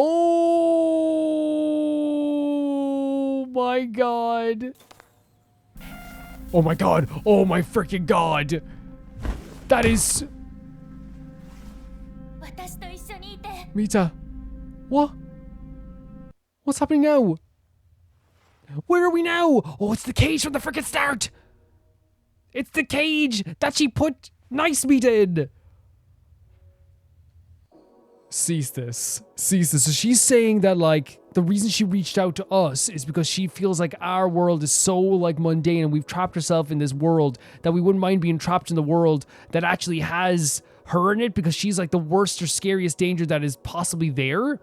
my god. Oh my god. Oh my freaking god. That is... Mita. What? What's happening now? Where are we now? Oh, it's the cage from the freaking start. It's the cage that she put Nice Mita in. Cease this. Cease this. So she's saying that, like, the reason she reached out to us is because she feels like our world is so, like, mundane and we've trapped ourselves in this world that we wouldn't mind being trapped in the world that actually has her in it because she's, like, the worst or scariest danger that is possibly there.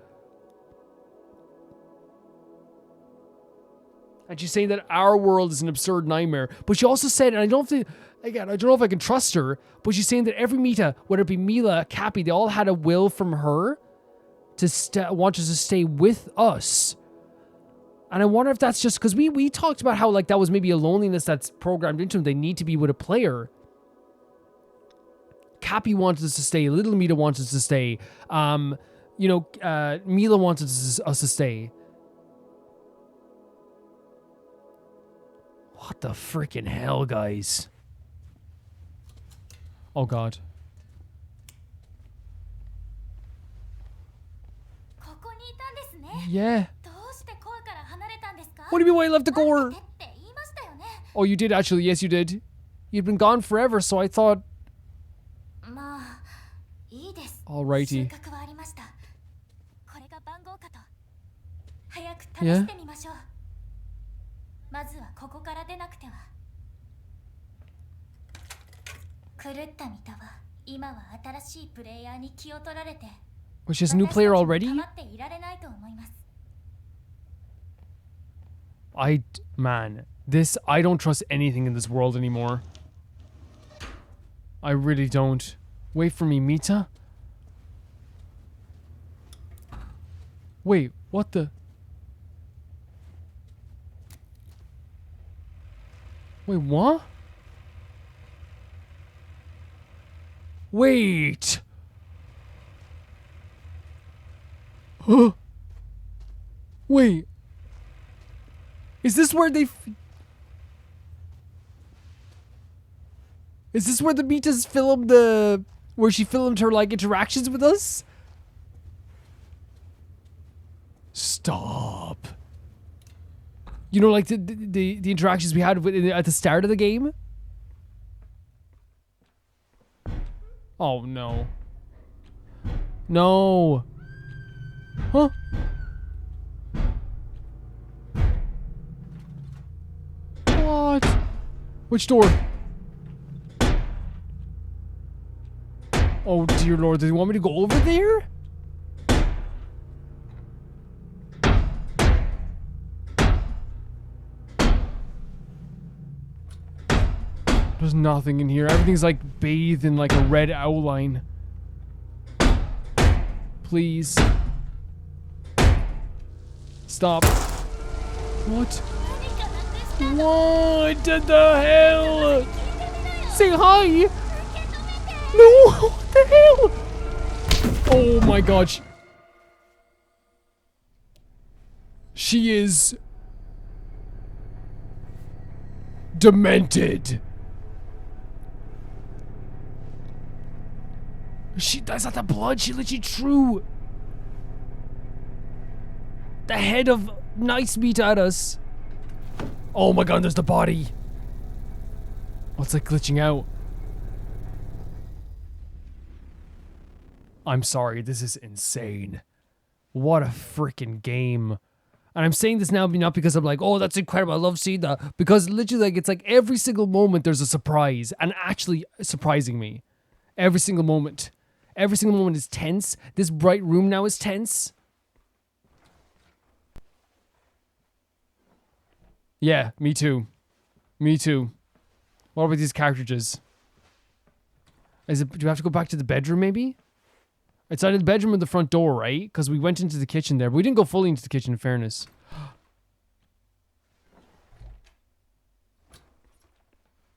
And she's saying that our world is an absurd nightmare. But she also said, and I don't know if I can trust her, but she's saying that every Mita, whether it be Mila, Cappy, they all had a will from her to want us to stay with us. And I wonder if that's just because we talked about how like that was maybe a loneliness that's programmed into them. They need to be with a player. Cappy wanted us to stay. Little Mita wanted us to stay. Mila wanted us to stay. What the freaking hell, guys? Oh god. Yeah. What do you mean why you left the core? Oh, you did actually. Yes, you did. You'd been gone forever, so I thought... Alrighty. Yeah? Was she a new player already? I don't trust anything in this world anymore. I really don't. Wait for me, Mita? Wait, what the... Wait, what? Wait! Huh? Wait. Is this where they... Is this where the Mitas filmed the... Where she filmed her, like, interactions with us? Stop. You know, like, the interactions we had at the start of the game? Oh, no. No. Huh? What? Which door? Oh dear lord, do you want me to go over there? There's nothing in here. Everything's like bathed in like a red outline. Please. Stop. What? What the hell? Say hi! No! What the hell? Oh my god. She is demented. That's not the blood. She literally threw the head of nice meat at us. Oh my god, there's the body. What's like glitching out? I'm sorry, this is insane. What a freaking game. And I'm saying this now not because I'm like, oh, that's incredible, I love seeing that. Because literally, like, it's like every single moment there's a surprise. And actually surprising me. Every single moment. Every single moment is tense. This bright room now is tense. Yeah, me too. Me too. What about these cartridges? Do we have to go back to the bedroom maybe? It's either the bedroom or the front door, right? Because we went into the kitchen there, but we didn't go fully into the kitchen, in fairness.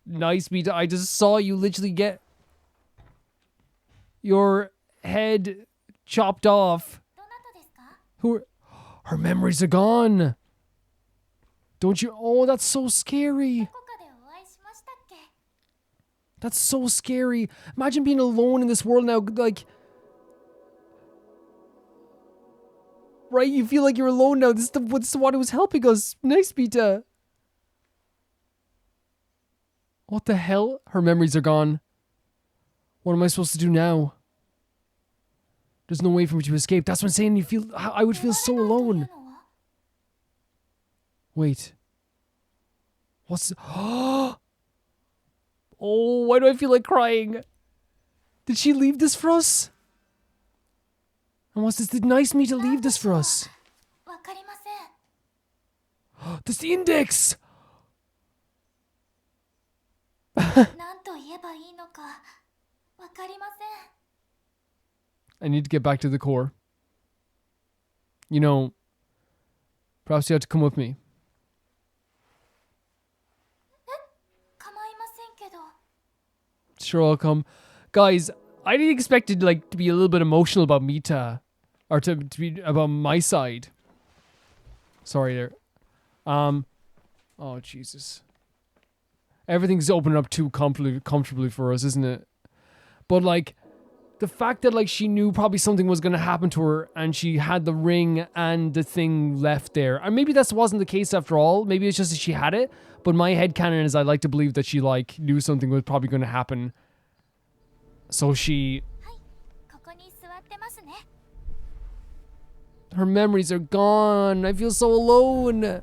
Nice meat. I just saw you literally get your head chopped off. Her memories are gone. Don't you? Oh, that's so scary. That's so scary. Imagine being alone in this world now, like... Right, you feel like you're alone now. This is the one who was helping us. Nice, Pita. What the hell? Her memories are gone. What am I supposed to do now? There's no way for me to escape. That's what I'm saying. I would feel so alone. Wait. What's... Oh, why do I feel like crying? Did she leave this for us? And what's this? Did Nice Me to leave this for us? That's the index! I need to get back to the core. You know, perhaps you have to come with me. Sure, I'll come. Guys, I didn't expect it to be a little bit emotional about Mita. Or to be about my side. Sorry there. Oh, Jesus. Everything's opening up too comfortably for us, isn't it? But, like, the fact that, like, she knew probably something was going to happen to her and she had the ring and the thing left there. And maybe that wasn't the case after all. Maybe it's just that she had it. But my headcanon is I like to believe that she, like, knew something was probably going to happen. So she... Her memories are gone. I feel so alone.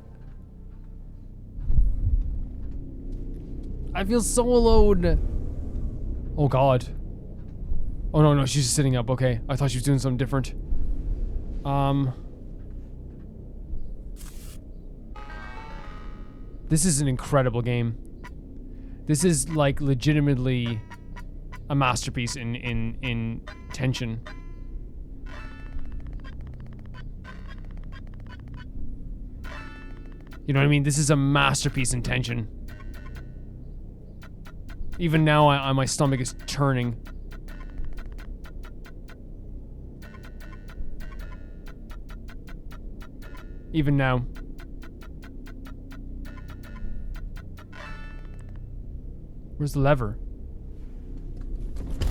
I feel so alone. Oh, God. Oh, no, she's just sitting up. Okay. I thought she was doing something different. This is an incredible game. This is, like, legitimately a masterpiece in tension. You know what I mean? This is a masterpiece in tension. Even now, my stomach is turning. Even now. Where's the lever?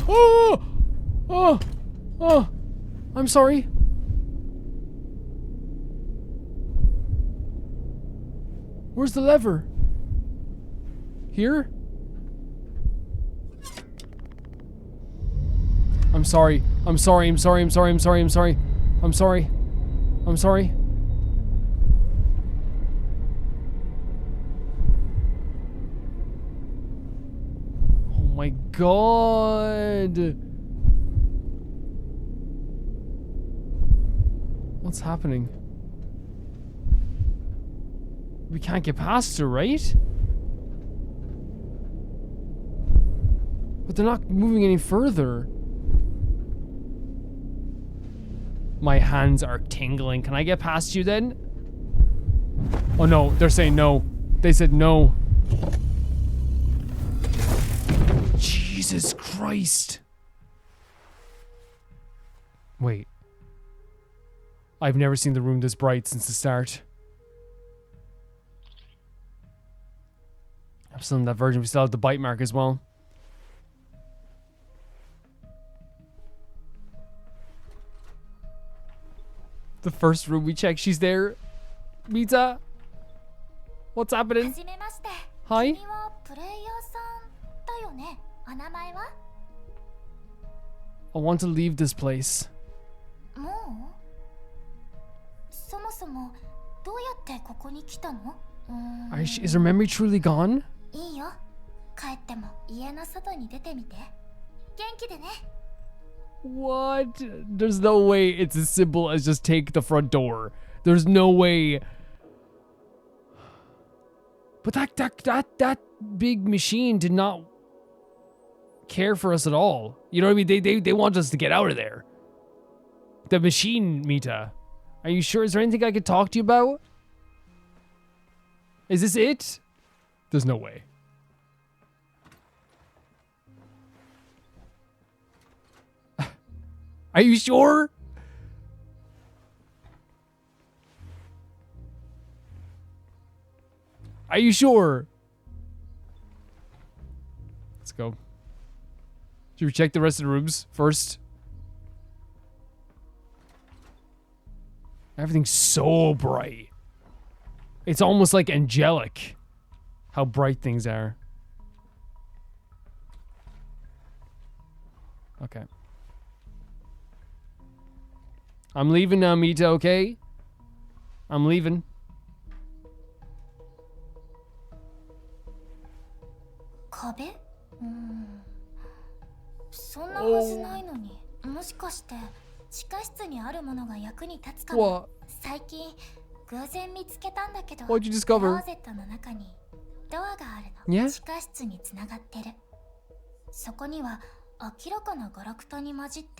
Oh! Oh! Oh! I'm sorry. Where's the lever? Here? I'm sorry. I'm sorry. I'm sorry. I'm sorry. I'm sorry. I'm sorry. I'm sorry. I'm sorry. Oh my God. What's happening? We can't get past her, right? But they're not moving any further. My hands are tingling. Can I get past you then? Oh no, they're saying no. They said no. Jesus Christ. Wait. I've never seen the room this bright since the start. I'm still in that version. We still have the bite mark as well. The first room we checked, she's there. Mita, what's happening? Hi. I want to leave this place. Is her memory truly gone? What? There's no way it's as simple as just take the front door. There's no way. But that big machine did not care for us at all. You know what I mean? They want us to get out of there. The machine, Mita. Are you sure? Is there anything I could talk to you about? Is this it? There's no way. Are you sure? Are you sure? Let's go. Should we check the rest of the rooms first? Everything's so bright. It's almost like angelic how bright things are. Okay. I'm leaving now, Mita, okay? I'm leaving. What? What'd you discover? Yeah?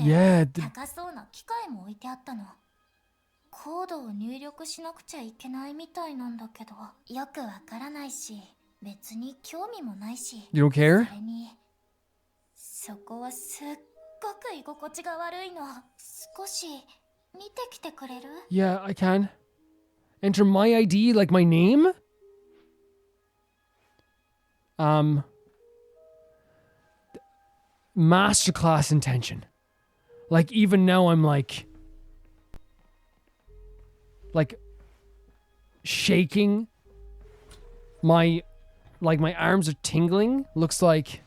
Yeah. コードを入力しなくちゃいけないみたいなんだけど、よくわからないし、別に興味もないし。You don't care? それに、そこはすっごく居心地が悪いの。少し見てきてくれる？ Yeah, I can. Enter my ID, like my name? Masterclass intention. Like, even now I'm like shaking. My arms are tingling. Looks like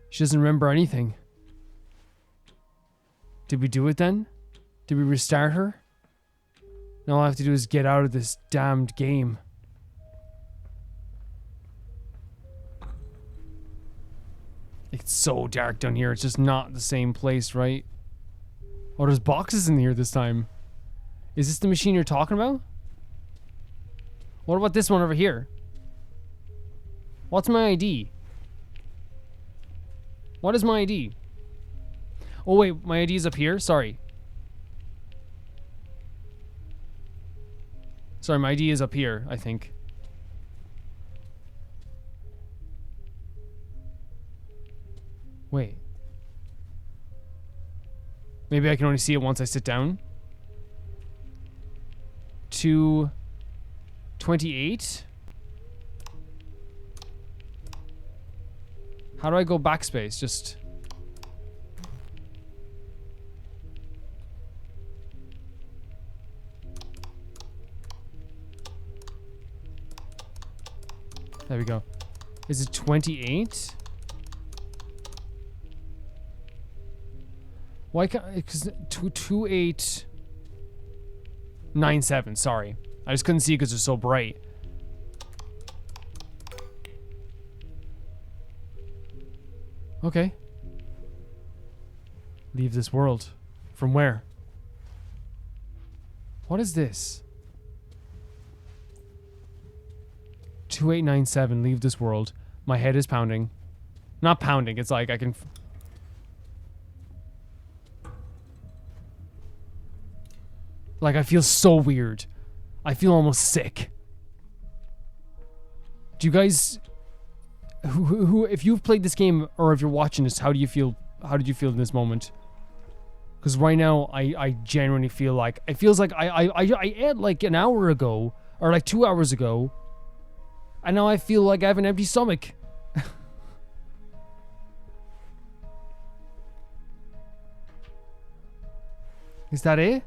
she doesn't remember anything. Did we do it then? Did we restart her? Now all I have to do is get out of this damned game. It's so dark down here. It's just not the same place, right? Oh, there's boxes in here this time. Is this the machine you're talking about? What about this one over here? What's my ID? What is my ID? Oh wait, my ID is up here? Sorry. Sorry, my ID is up here, I think. Wait. Maybe I can only see it once I sit down. 228. How do I go backspace? Just... There we go. Is it 28? Why can't... Because 2897, sorry. I just couldn't see because it's so bright. Okay. Leave this world. From where? What is this? 2897, leave this world. My head is pounding. Not pounding, it's like I can... Like, I feel so weird. I feel almost sick. Do you guys... Who if you've played this game, or if you're watching this, how do you feel? How did you feel in this moment? Because right now, I genuinely feel like... It feels like I ate like an hour ago, or like 2 hours ago, and now I feel like I have an empty stomach. Is that it?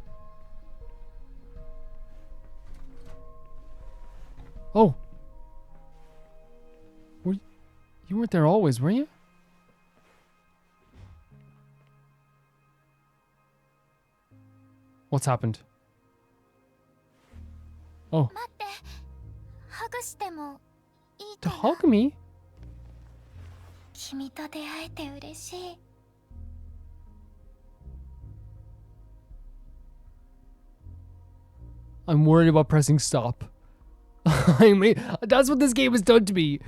Oh. You weren't there always, were you? What's happened? Oh. To hug me? I'm worried about pressing stop. I mean, that's what this game has done to me.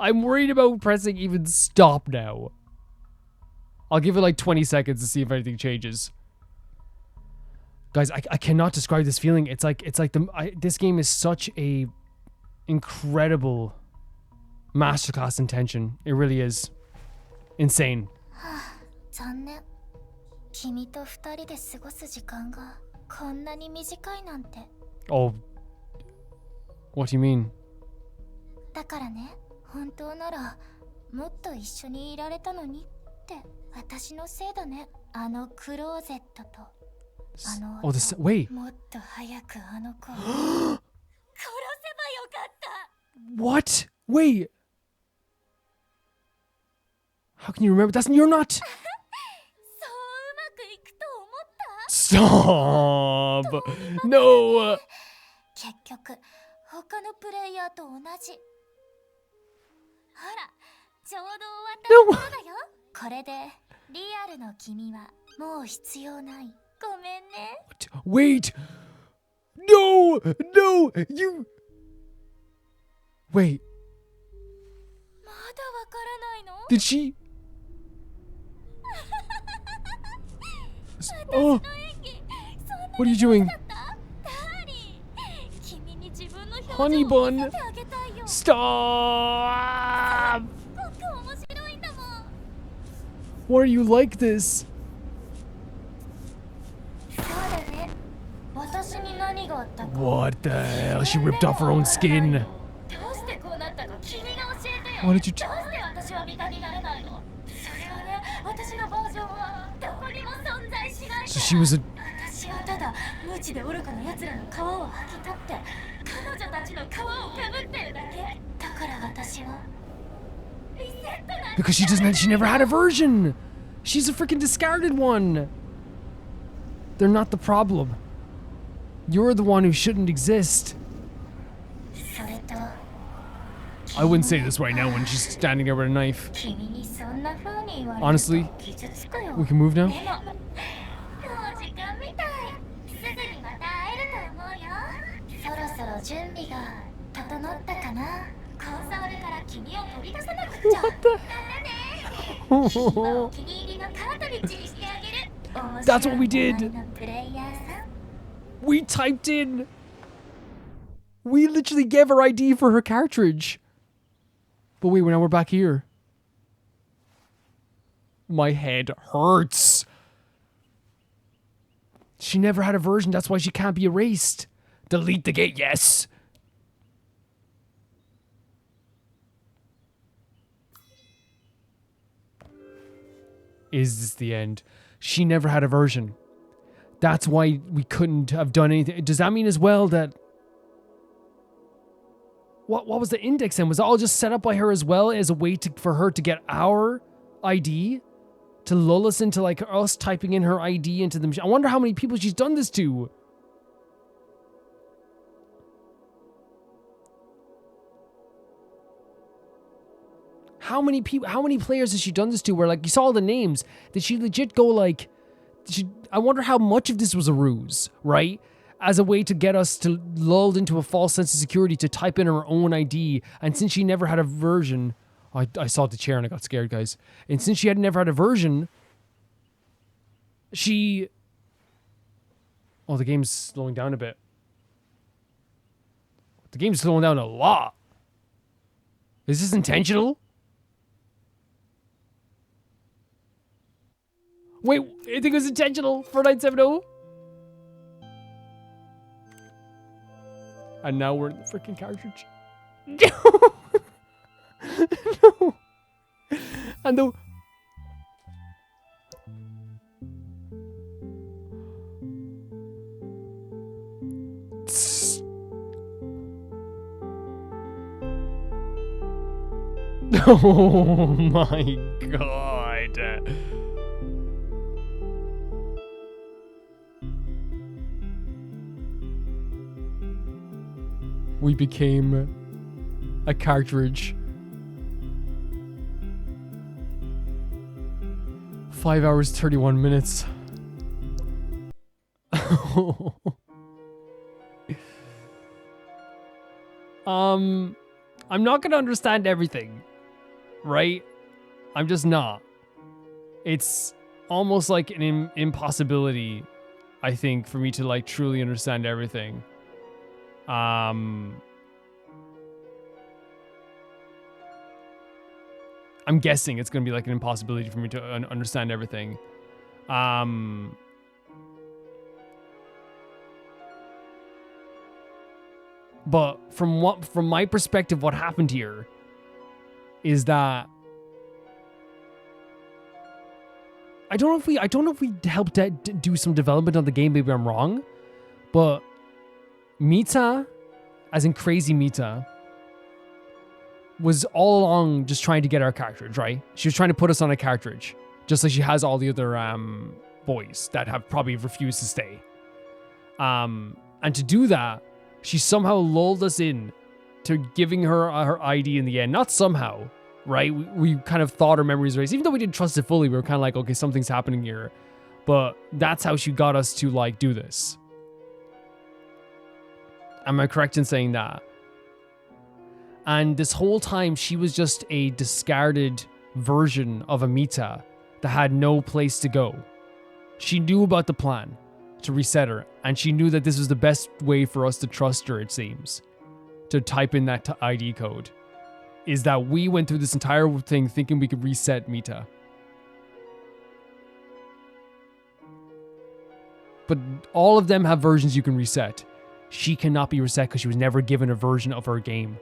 I'm worried about pressing even stop now. I'll give it like 20 seconds to see if anything changes. Guys, I cannot describe this feeling. It's like this game is such a incredible masterclass in tension. It really is insane. Oh, what do you mean? 本当ならもっと一緒にいられたのにって私のせいだねあのクローゼットとあの Oh, this wait. もっと早くあの子を殺せばよかった What? Wait. How can you remember? You're not. そううまくいくと思った Stop. No. 結局他のプレイヤーと同じほらちょうど終わったところだよこれでリアルの君はもう必要ないごめんね Wait. No. No. You. Wait. まだわからないの Did she? Oh. What are you doing? Honey bun. Stop. Why are you like this? What the hell? She ripped off her own skin. Why did you So she was a... Because she never had a version. She's a freaking discarded one. They're not the problem. You're the one who shouldn't exist. I wouldn't say this right now when she's standing there with a knife. Honestly, we can move now? What the hell? That's what we did. We typed in. We literally gave her ID for her cartridge. But wait, now we're back here. My head hurts. She never had a version, that's why she can't be erased. Delete the gate, yes. Is this the end? She never had a version. That's why we couldn't have done anything. Does that mean as well that... What was the index then? Was it all just set up by her as well as a way for her to get our ID? To lull us into like us typing in her ID into the machine? I wonder how many people she's done this to. How many people, how many players has she done this to where like you saw all the names? Did she legit go like... I wonder how much of this was a ruse, right? as a way to get us to lulled into a false sense of security to type in our own ID. And since she never had a version, I saw the chair and I got scared, guys. And since she had never had a version, she... Oh, the game's slowing down a bit. The game's slowing down a lot. Is this intentional? Wait, I think it was intentional for 970. And now we're in the freaking cartridge. No! No! And the... Oh my god. We became a cartridge. 5 hours, 31 minutes. I'm not gonna understand everything, right? I'm just not. It's almost like an impossibility, I think, for me to like truly understand everything. I'm guessing it's gonna be like an impossibility for me to understand everything. But from my perspective, what happened here is that I don't know if we helped do some development on the game. Maybe I'm wrong, but Mita, as in Crazy Mita, was all along just trying to get our cartridge, right? She was trying to put us on a cartridge, just like she has all the other boys that have probably refused to stay. And to do that, she somehow lulled us in to giving her her ID in the end. Not somehow, right? We kind of thought our memories erased. Even though we didn't trust it fully, we were kind of like, okay, something's happening here. But that's how she got us to like do this. Am I correct in saying that? And this whole time, she was just a discarded version of Amita that had no place to go. She knew about the plan to reset her, and she knew that this was the best way for us to trust her, it seems, to type in that ID code, is that we went through this entire thing thinking we could reset Mita. But all of them have versions you can reset. She cannot be reset because she was never given a version of her game.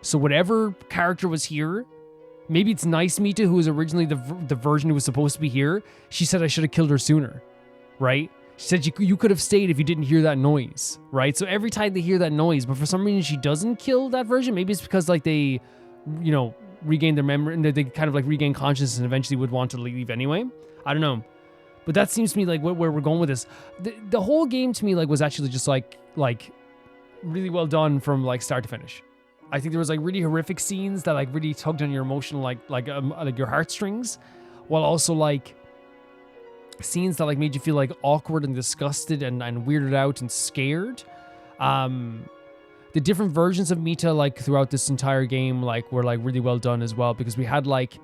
So whatever character was here, maybe it's Nice Mita, who was originally the version who was supposed to be here. She said I should have killed her sooner, right? She said you could have stayed if you didn't hear that noise, right? So every time they hear that noise, but for some reason she doesn't kill that version. Maybe it's because like they, you know, regain their memory and they kind of like regain consciousness and eventually would want to leave anyway. I don't know. But that seems to me like where we're going with this. The whole game to me like was actually just like really well done from like start to finish. I think there was like really horrific scenes that like really tugged on your emotional like your heartstrings, while also like scenes that like made you feel like awkward and disgusted and weirded out and scared. The different versions of Mita like throughout this entire game like were like really well done as well, because we had like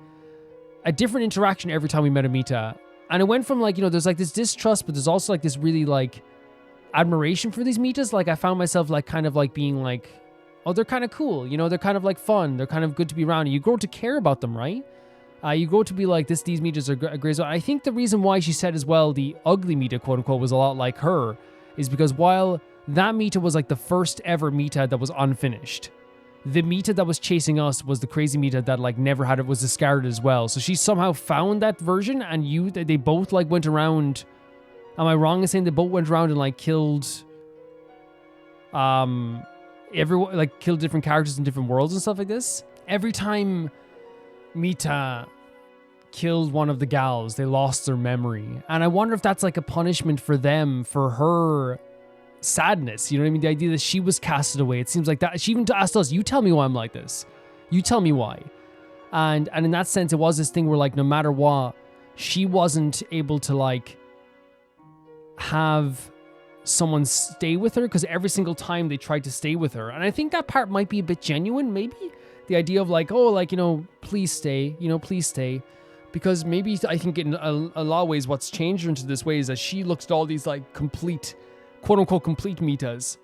a different interaction every time we met a Mita, and it went from like, you know, there's like this distrust, but there's also like this really like admiration for these Mitas. Like I found myself like kind of like being like, oh, they're kind of cool, you know, they're kind of like fun, they're kind of good to be around, and you grow to care about them, right? You go to be like, these Mitas are great. So I think the reason why she said as well the ugly Mita, quote unquote, was a lot like her is because while that Mita was like the first ever Mita that was unfinished, the Mita that was chasing us was the crazy Mita that like never had it, was discarded as well. So she somehow found that version, and they both like went around. Am I wrong in saying they both went around and like killed everyone, like killed different characters in different worlds and stuff like this? Every time Mita killed one of the gals, they lost their memory. And I wonder if that's like a punishment for them, for her sadness. You know what I mean? The idea that she was casted away. It seems like that. She even asked us, you tell me why I'm like this. You tell me why. And in that sense, it was this thing where like, no matter what, she wasn't able to like have someone stay with her, because every single time they tried to stay with her. And I think that part might be a bit genuine, maybe. The idea of like, oh, like, please stay, please stay. Because maybe I think in a lot of ways what's changed her into this way is that she looks at all these like complete, quote unquote, complete Mitas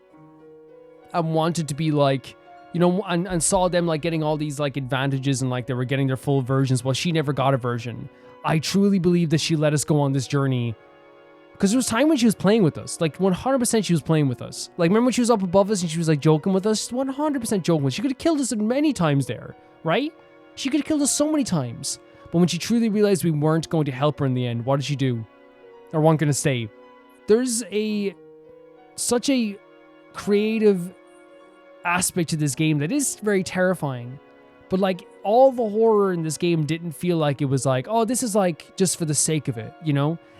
and wanted to be like, and saw them like getting all these like advantages and like they were getting their full versions while she never got a version. I truly believe that she let us go on this journey because there was time when she was playing with us. Like 100% she was playing with us. Like remember when she was up above us and she was like joking with us? 100% joking with us. She could have killed us many times there, right? She could have killed us so many times. But when she truly realized we weren't going to help her in the end, what did she do? Or weren't going to stay? There's such a creative aspect to this game that is very terrifying. But like all the horror in this game didn't feel like it was like, oh, this is like just for the sake of it,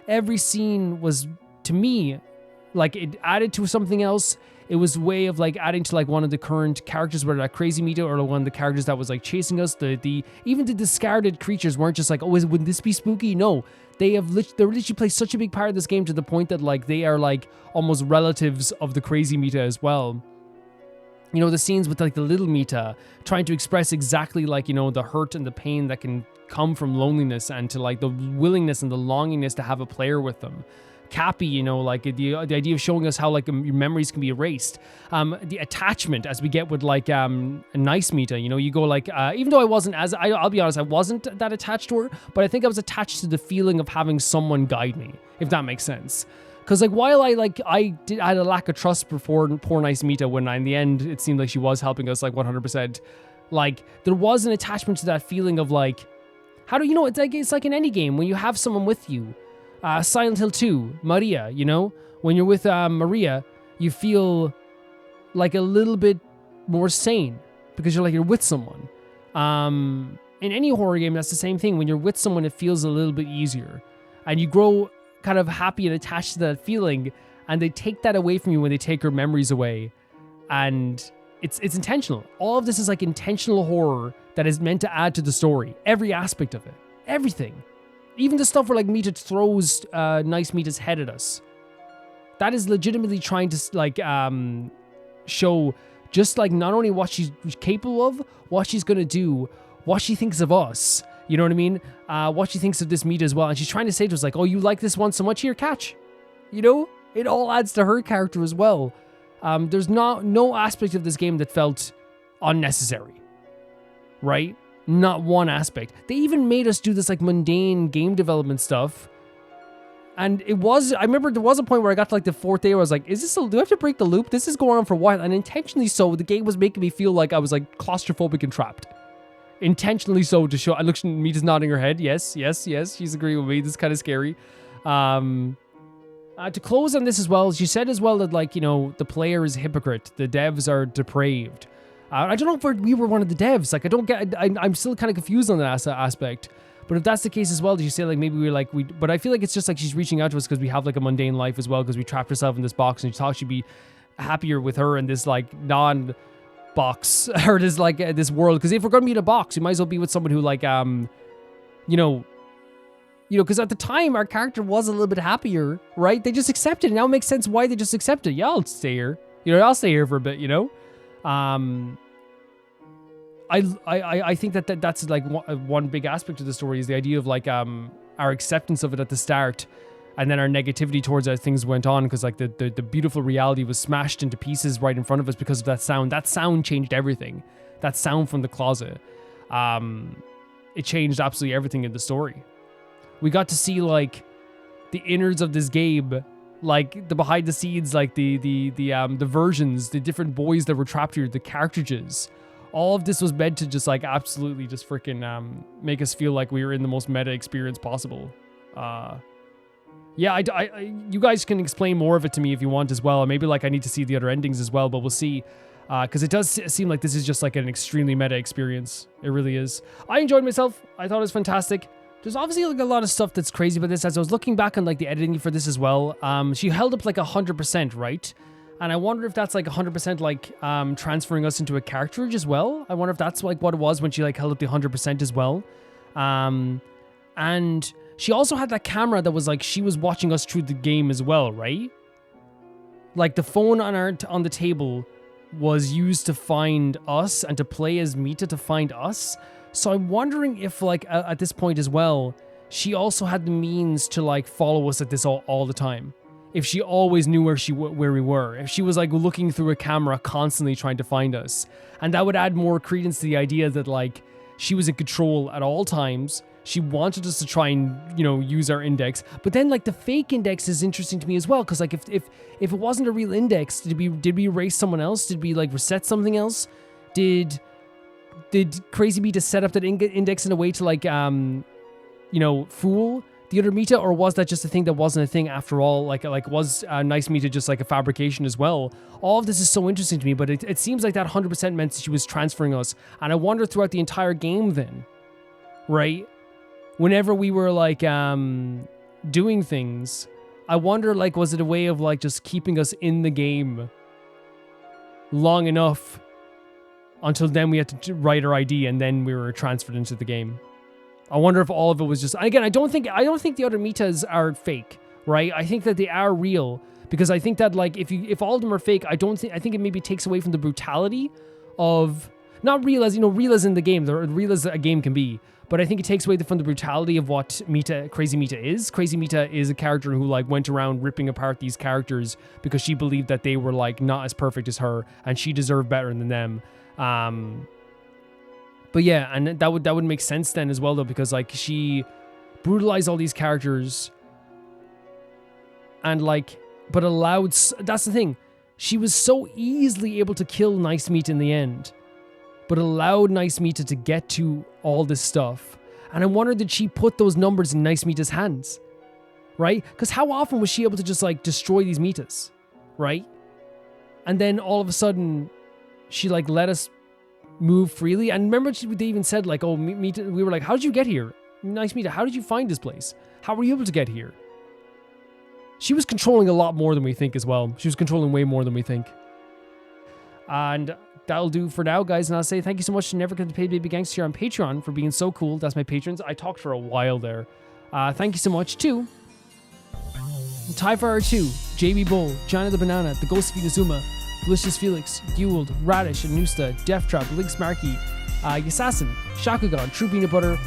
Every scene was, to me, like it added to something else. It was a way of like adding to like one of the current characters, whether that crazy Mita or one of the characters that was like chasing us. Even the discarded creatures weren't just like, oh, wouldn't this be spooky? No, they literally play such a big part of this game to the point that like they are like almost relatives of the crazy Mita as well. The scenes with like the little Mita trying to express exactly like, the hurt and the pain that can come from loneliness and to like the willingness and the longingness to have a player with them. Cappy, like the idea of showing us how like your memories can be erased. The attachment as we get with like a nice Mita, you go like, even though I'll be honest, I wasn't that attached to her, but I think I was attached to the feeling of having someone guide me, if that makes sense. Because like while I had a lack of trust before poor nice Mita, when in the end it seemed like she was helping us like 100%, like there was an attachment to that feeling of like, how do it's like in any game when you have someone with you. Silent Hill 2, Maria, when you're with Maria, you feel like a little bit more sane because you're with someone. In any horror game, that's the same thing. When you're with someone, it feels a little bit easier and you grow kind of happy and attached to that feeling, and they take that away from you when they take your memories away. And it's intentional. All of this is like intentional horror that is meant to add to the story. Every aspect of it. Everything. Even the stuff where like Mita throws nice Mita's head at us. That is legitimately trying to like show just like not only what she's capable of, what she's gonna do, what she thinks of us. You know what I mean? What she thinks of this Mita as well. And she's trying to say to us like, oh, you like this one so much, here, catch. It all adds to her character as well. There's no aspect of this game that felt unnecessary. Right? Not one aspect. They even made us do this like mundane game development stuff. And I remember there was a point where I got to like the fourth day where I was like, do I have to break the loop? This is going on for a while. And intentionally so, the game was making me feel like I was like claustrophobic and trapped. Intentionally so to show. I looked, Mita's nodding her head. Yes. She's agreeing with me. This is kind of scary. To close on this as well, she said as well that like, the player is a hypocrite. The devs are depraved. I don't know if we were one of the devs. Like, I don't get. I'm still kind of confused on that aspect. But if that's the case as well, did you say like maybe But I feel like it's just like she's reaching out to us because we have like a mundane life as well, because we trapped herself in this box, and she thought she'd be happier with her in this like non-box or this like this world. Because if we're gonna be in a box, we might as well be with someone who like because at the time our character was a little bit happier, right? They just accepted it. Now it makes sense why they just accepted. Yeah, I'll stay here. I'll stay here for a bit. I think that's like one big aspect of the story is the idea of like our acceptance of it at the start, and then our negativity towards as things went on, because like the beautiful reality was smashed into pieces right in front of us because of that sound. That sound changed everything. That sound from the closet, it changed absolutely everything in the story. We got to see like the innards of this game, like the behind the scenes, like the versions, the different boys that were trapped here, the cartridges. All of this was meant to just like absolutely just freaking make us feel like we were in the most meta experience possible. Yeah, you guys can explain more of it to me if you want as well. Or maybe like I need to see the other endings as well, but we'll see. Because it does seem like this is just like an extremely meta experience. It really is. I enjoyed myself. I thought it was fantastic. There's obviously like a lot of stuff that's crazy about this. As I was looking back on like the editing for this as well, she held up like 100%, right? And I wonder if that's like 100% like transferring us into a cartridge as well. I wonder if that's like what it was when she like held up the 100% as well. And she also had that camera that was like she was watching us through the game as well, right? Like the phone on the table was used to find us and to play as Mita to find us. So I'm wondering if like at this point as well, she also had the means to like follow us at this all the time. If she always knew where we were, if she was like looking through a camera constantly trying to find us, and that would add more credence to the idea that like she was in control at all times. She wanted us to try and, you know, use our index. But then like the fake index is interesting to me as well, because like if it wasn't a real index, did we erase someone else? Did we like reset something else? Did Crazy Mita set up that index in a way to like you know, fool the other Mita, or was that just a thing that wasn't a thing after all? Like was Nice Mita just like a fabrication as well? All of this is so interesting to me, but it seems like that 100% meant she was transferring us. And I wonder throughout the entire game then, right? Whenever we were like doing things, I wonder like, was it a way of like just keeping us in the game long enough until then we had to write our ID and then we were transferred into the game? I wonder if all of it was just, again, I don't think the other Mitas are fake, right? I think that they are real, because I think that like if all of them are fake, I think it maybe takes away from the brutality of, not real as, you know, real as in the game, real as a game can be, but I think it takes away from the brutality of what Crazy Mita is. Crazy Mita is a character who like went around ripping apart these characters because she believed that they were like not as perfect as her and she deserved better than them. But yeah, and that would make sense then as well though, because like she brutalized all these characters and like, but allowed, that's the thing, she was so easily able to kill Nice Mita in the end, but allowed Nice Mita to get to all this stuff. And I wonder, did she put those numbers in Nice Mita's hands, right? Because how often was she able to just like destroy these Mitas, right? And then all of a sudden she like let us move freely. And remember they even said like, oh, Mita, we were like, how did you get here? Nice Mita, how did you find this place? How were you able to get here? She was controlling a lot more than we think as well. She was controlling way more than we think. And that'll do for now, guys. And I'll say thank you so much to Never Gonna Pay Baby Gangster here on Patreon for being so cool. That's my patrons. I talked for a while there. Thank you so much to Tyfire 2, JB Bull, Johnny the Banana, The Ghost of Inazuma, Delicious Felix, Guild, Radish, Anusta, Death Trap, Lynx Markey, Assassin, Shakugan, True Peanut Butter,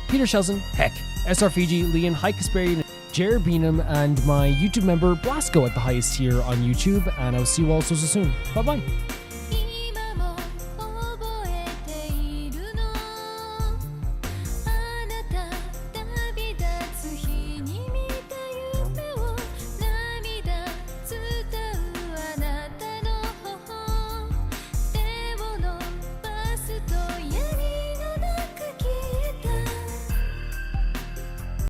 Peter Shelson, Heck, SR Fiji, Liam, Hike Kasperian, Jared Beanham, and my YouTube member Blasco at the highest tier on YouTube. And I'll see you all so soon. Bye bye.